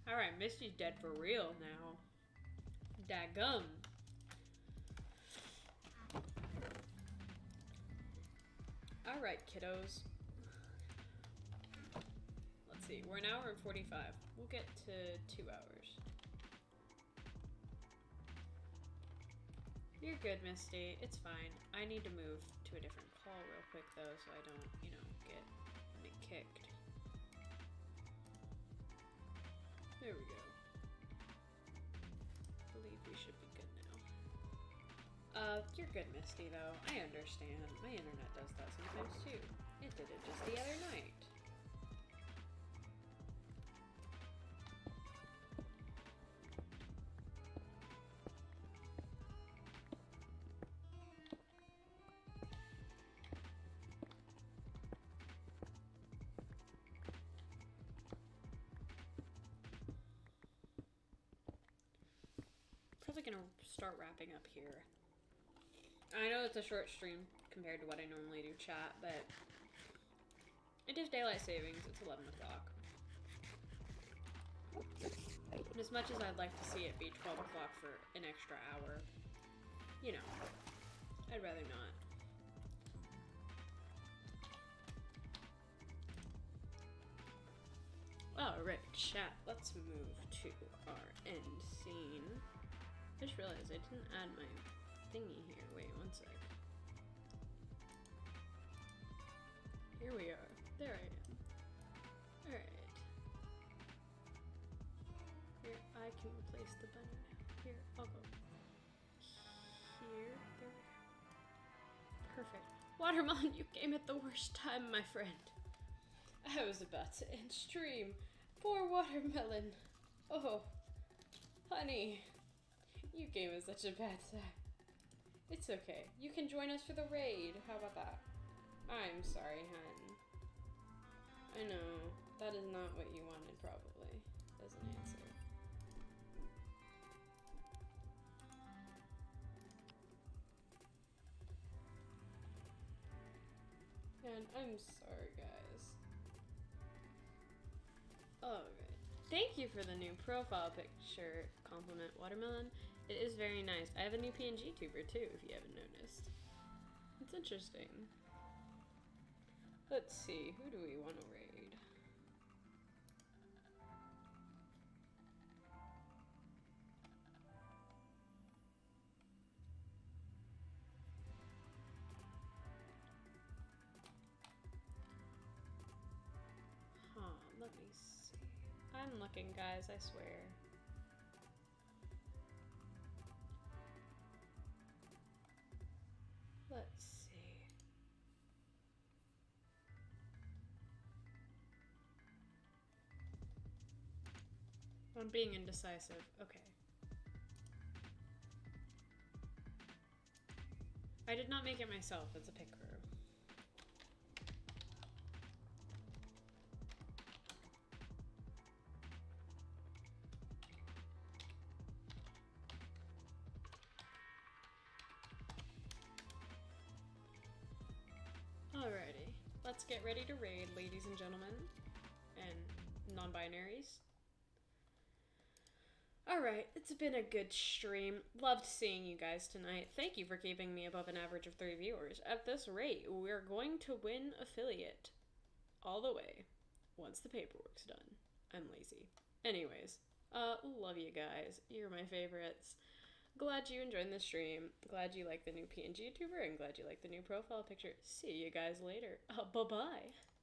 Alright, Misty's dead for real now. Dadgum. Alright, kiddos. Let's see, we're an hour and 45. We'll get to 2 hours. You're good, Misty. It's fine. I need to move to a different call real quick, though, so I don't, you know, get kicked. There we go. Believe we should be good now. You're good, Misty, though. I understand. My internet does that sometimes, too. It did it just the other night. Probably gonna start wrapping up here. I know it's a short stream compared to what I normally do, chat, but it is daylight savings. It's 11 o'clock. And as much as I'd like to see it be 12 o'clock for an extra hour, you know, I'd rather not. Alright, chat, let's move to our end scene. I just realized I didn't add my thingy here. Wait, one sec. Here we are. There I am. Alright. Here, I can replace the bunny now. Here, I'll go. Here, there we go. Perfect. Watermelon, you came at the worst time, my friend. I was about to end stream. Poor Watermelon. Oh, honey. You came at such a bad time. It's okay. You can join us for the raid. How about that? I'm sorry, hun. I know. That is not what you wanted, probably, as an answer. And I'm sorry, guys. Thank you for the new profile picture compliment, Watermelon. It is very nice. I have a new PNG tuber too, if you haven't noticed. It's interesting. Let's see, who do we want to raid? Huh, let me see. I'm looking, guys, I swear. Let's see. I'm being indecisive. Okay. I did not make it myself. It's a pick crew. Alrighty. Let's get ready to raid, ladies and gentlemen. And non-binaries. Alright, it's been a good stream. Loved seeing you guys tonight. Thank you for keeping me above an average of 3 viewers. At this rate, we're going to win affiliate all the way once the paperwork's done. I'm lazy. Anyways, love you guys. You're my favorites. Glad you enjoyed the stream. Glad you like the new PNG tuber and glad you like the new profile picture. See you guys later. Bye-bye.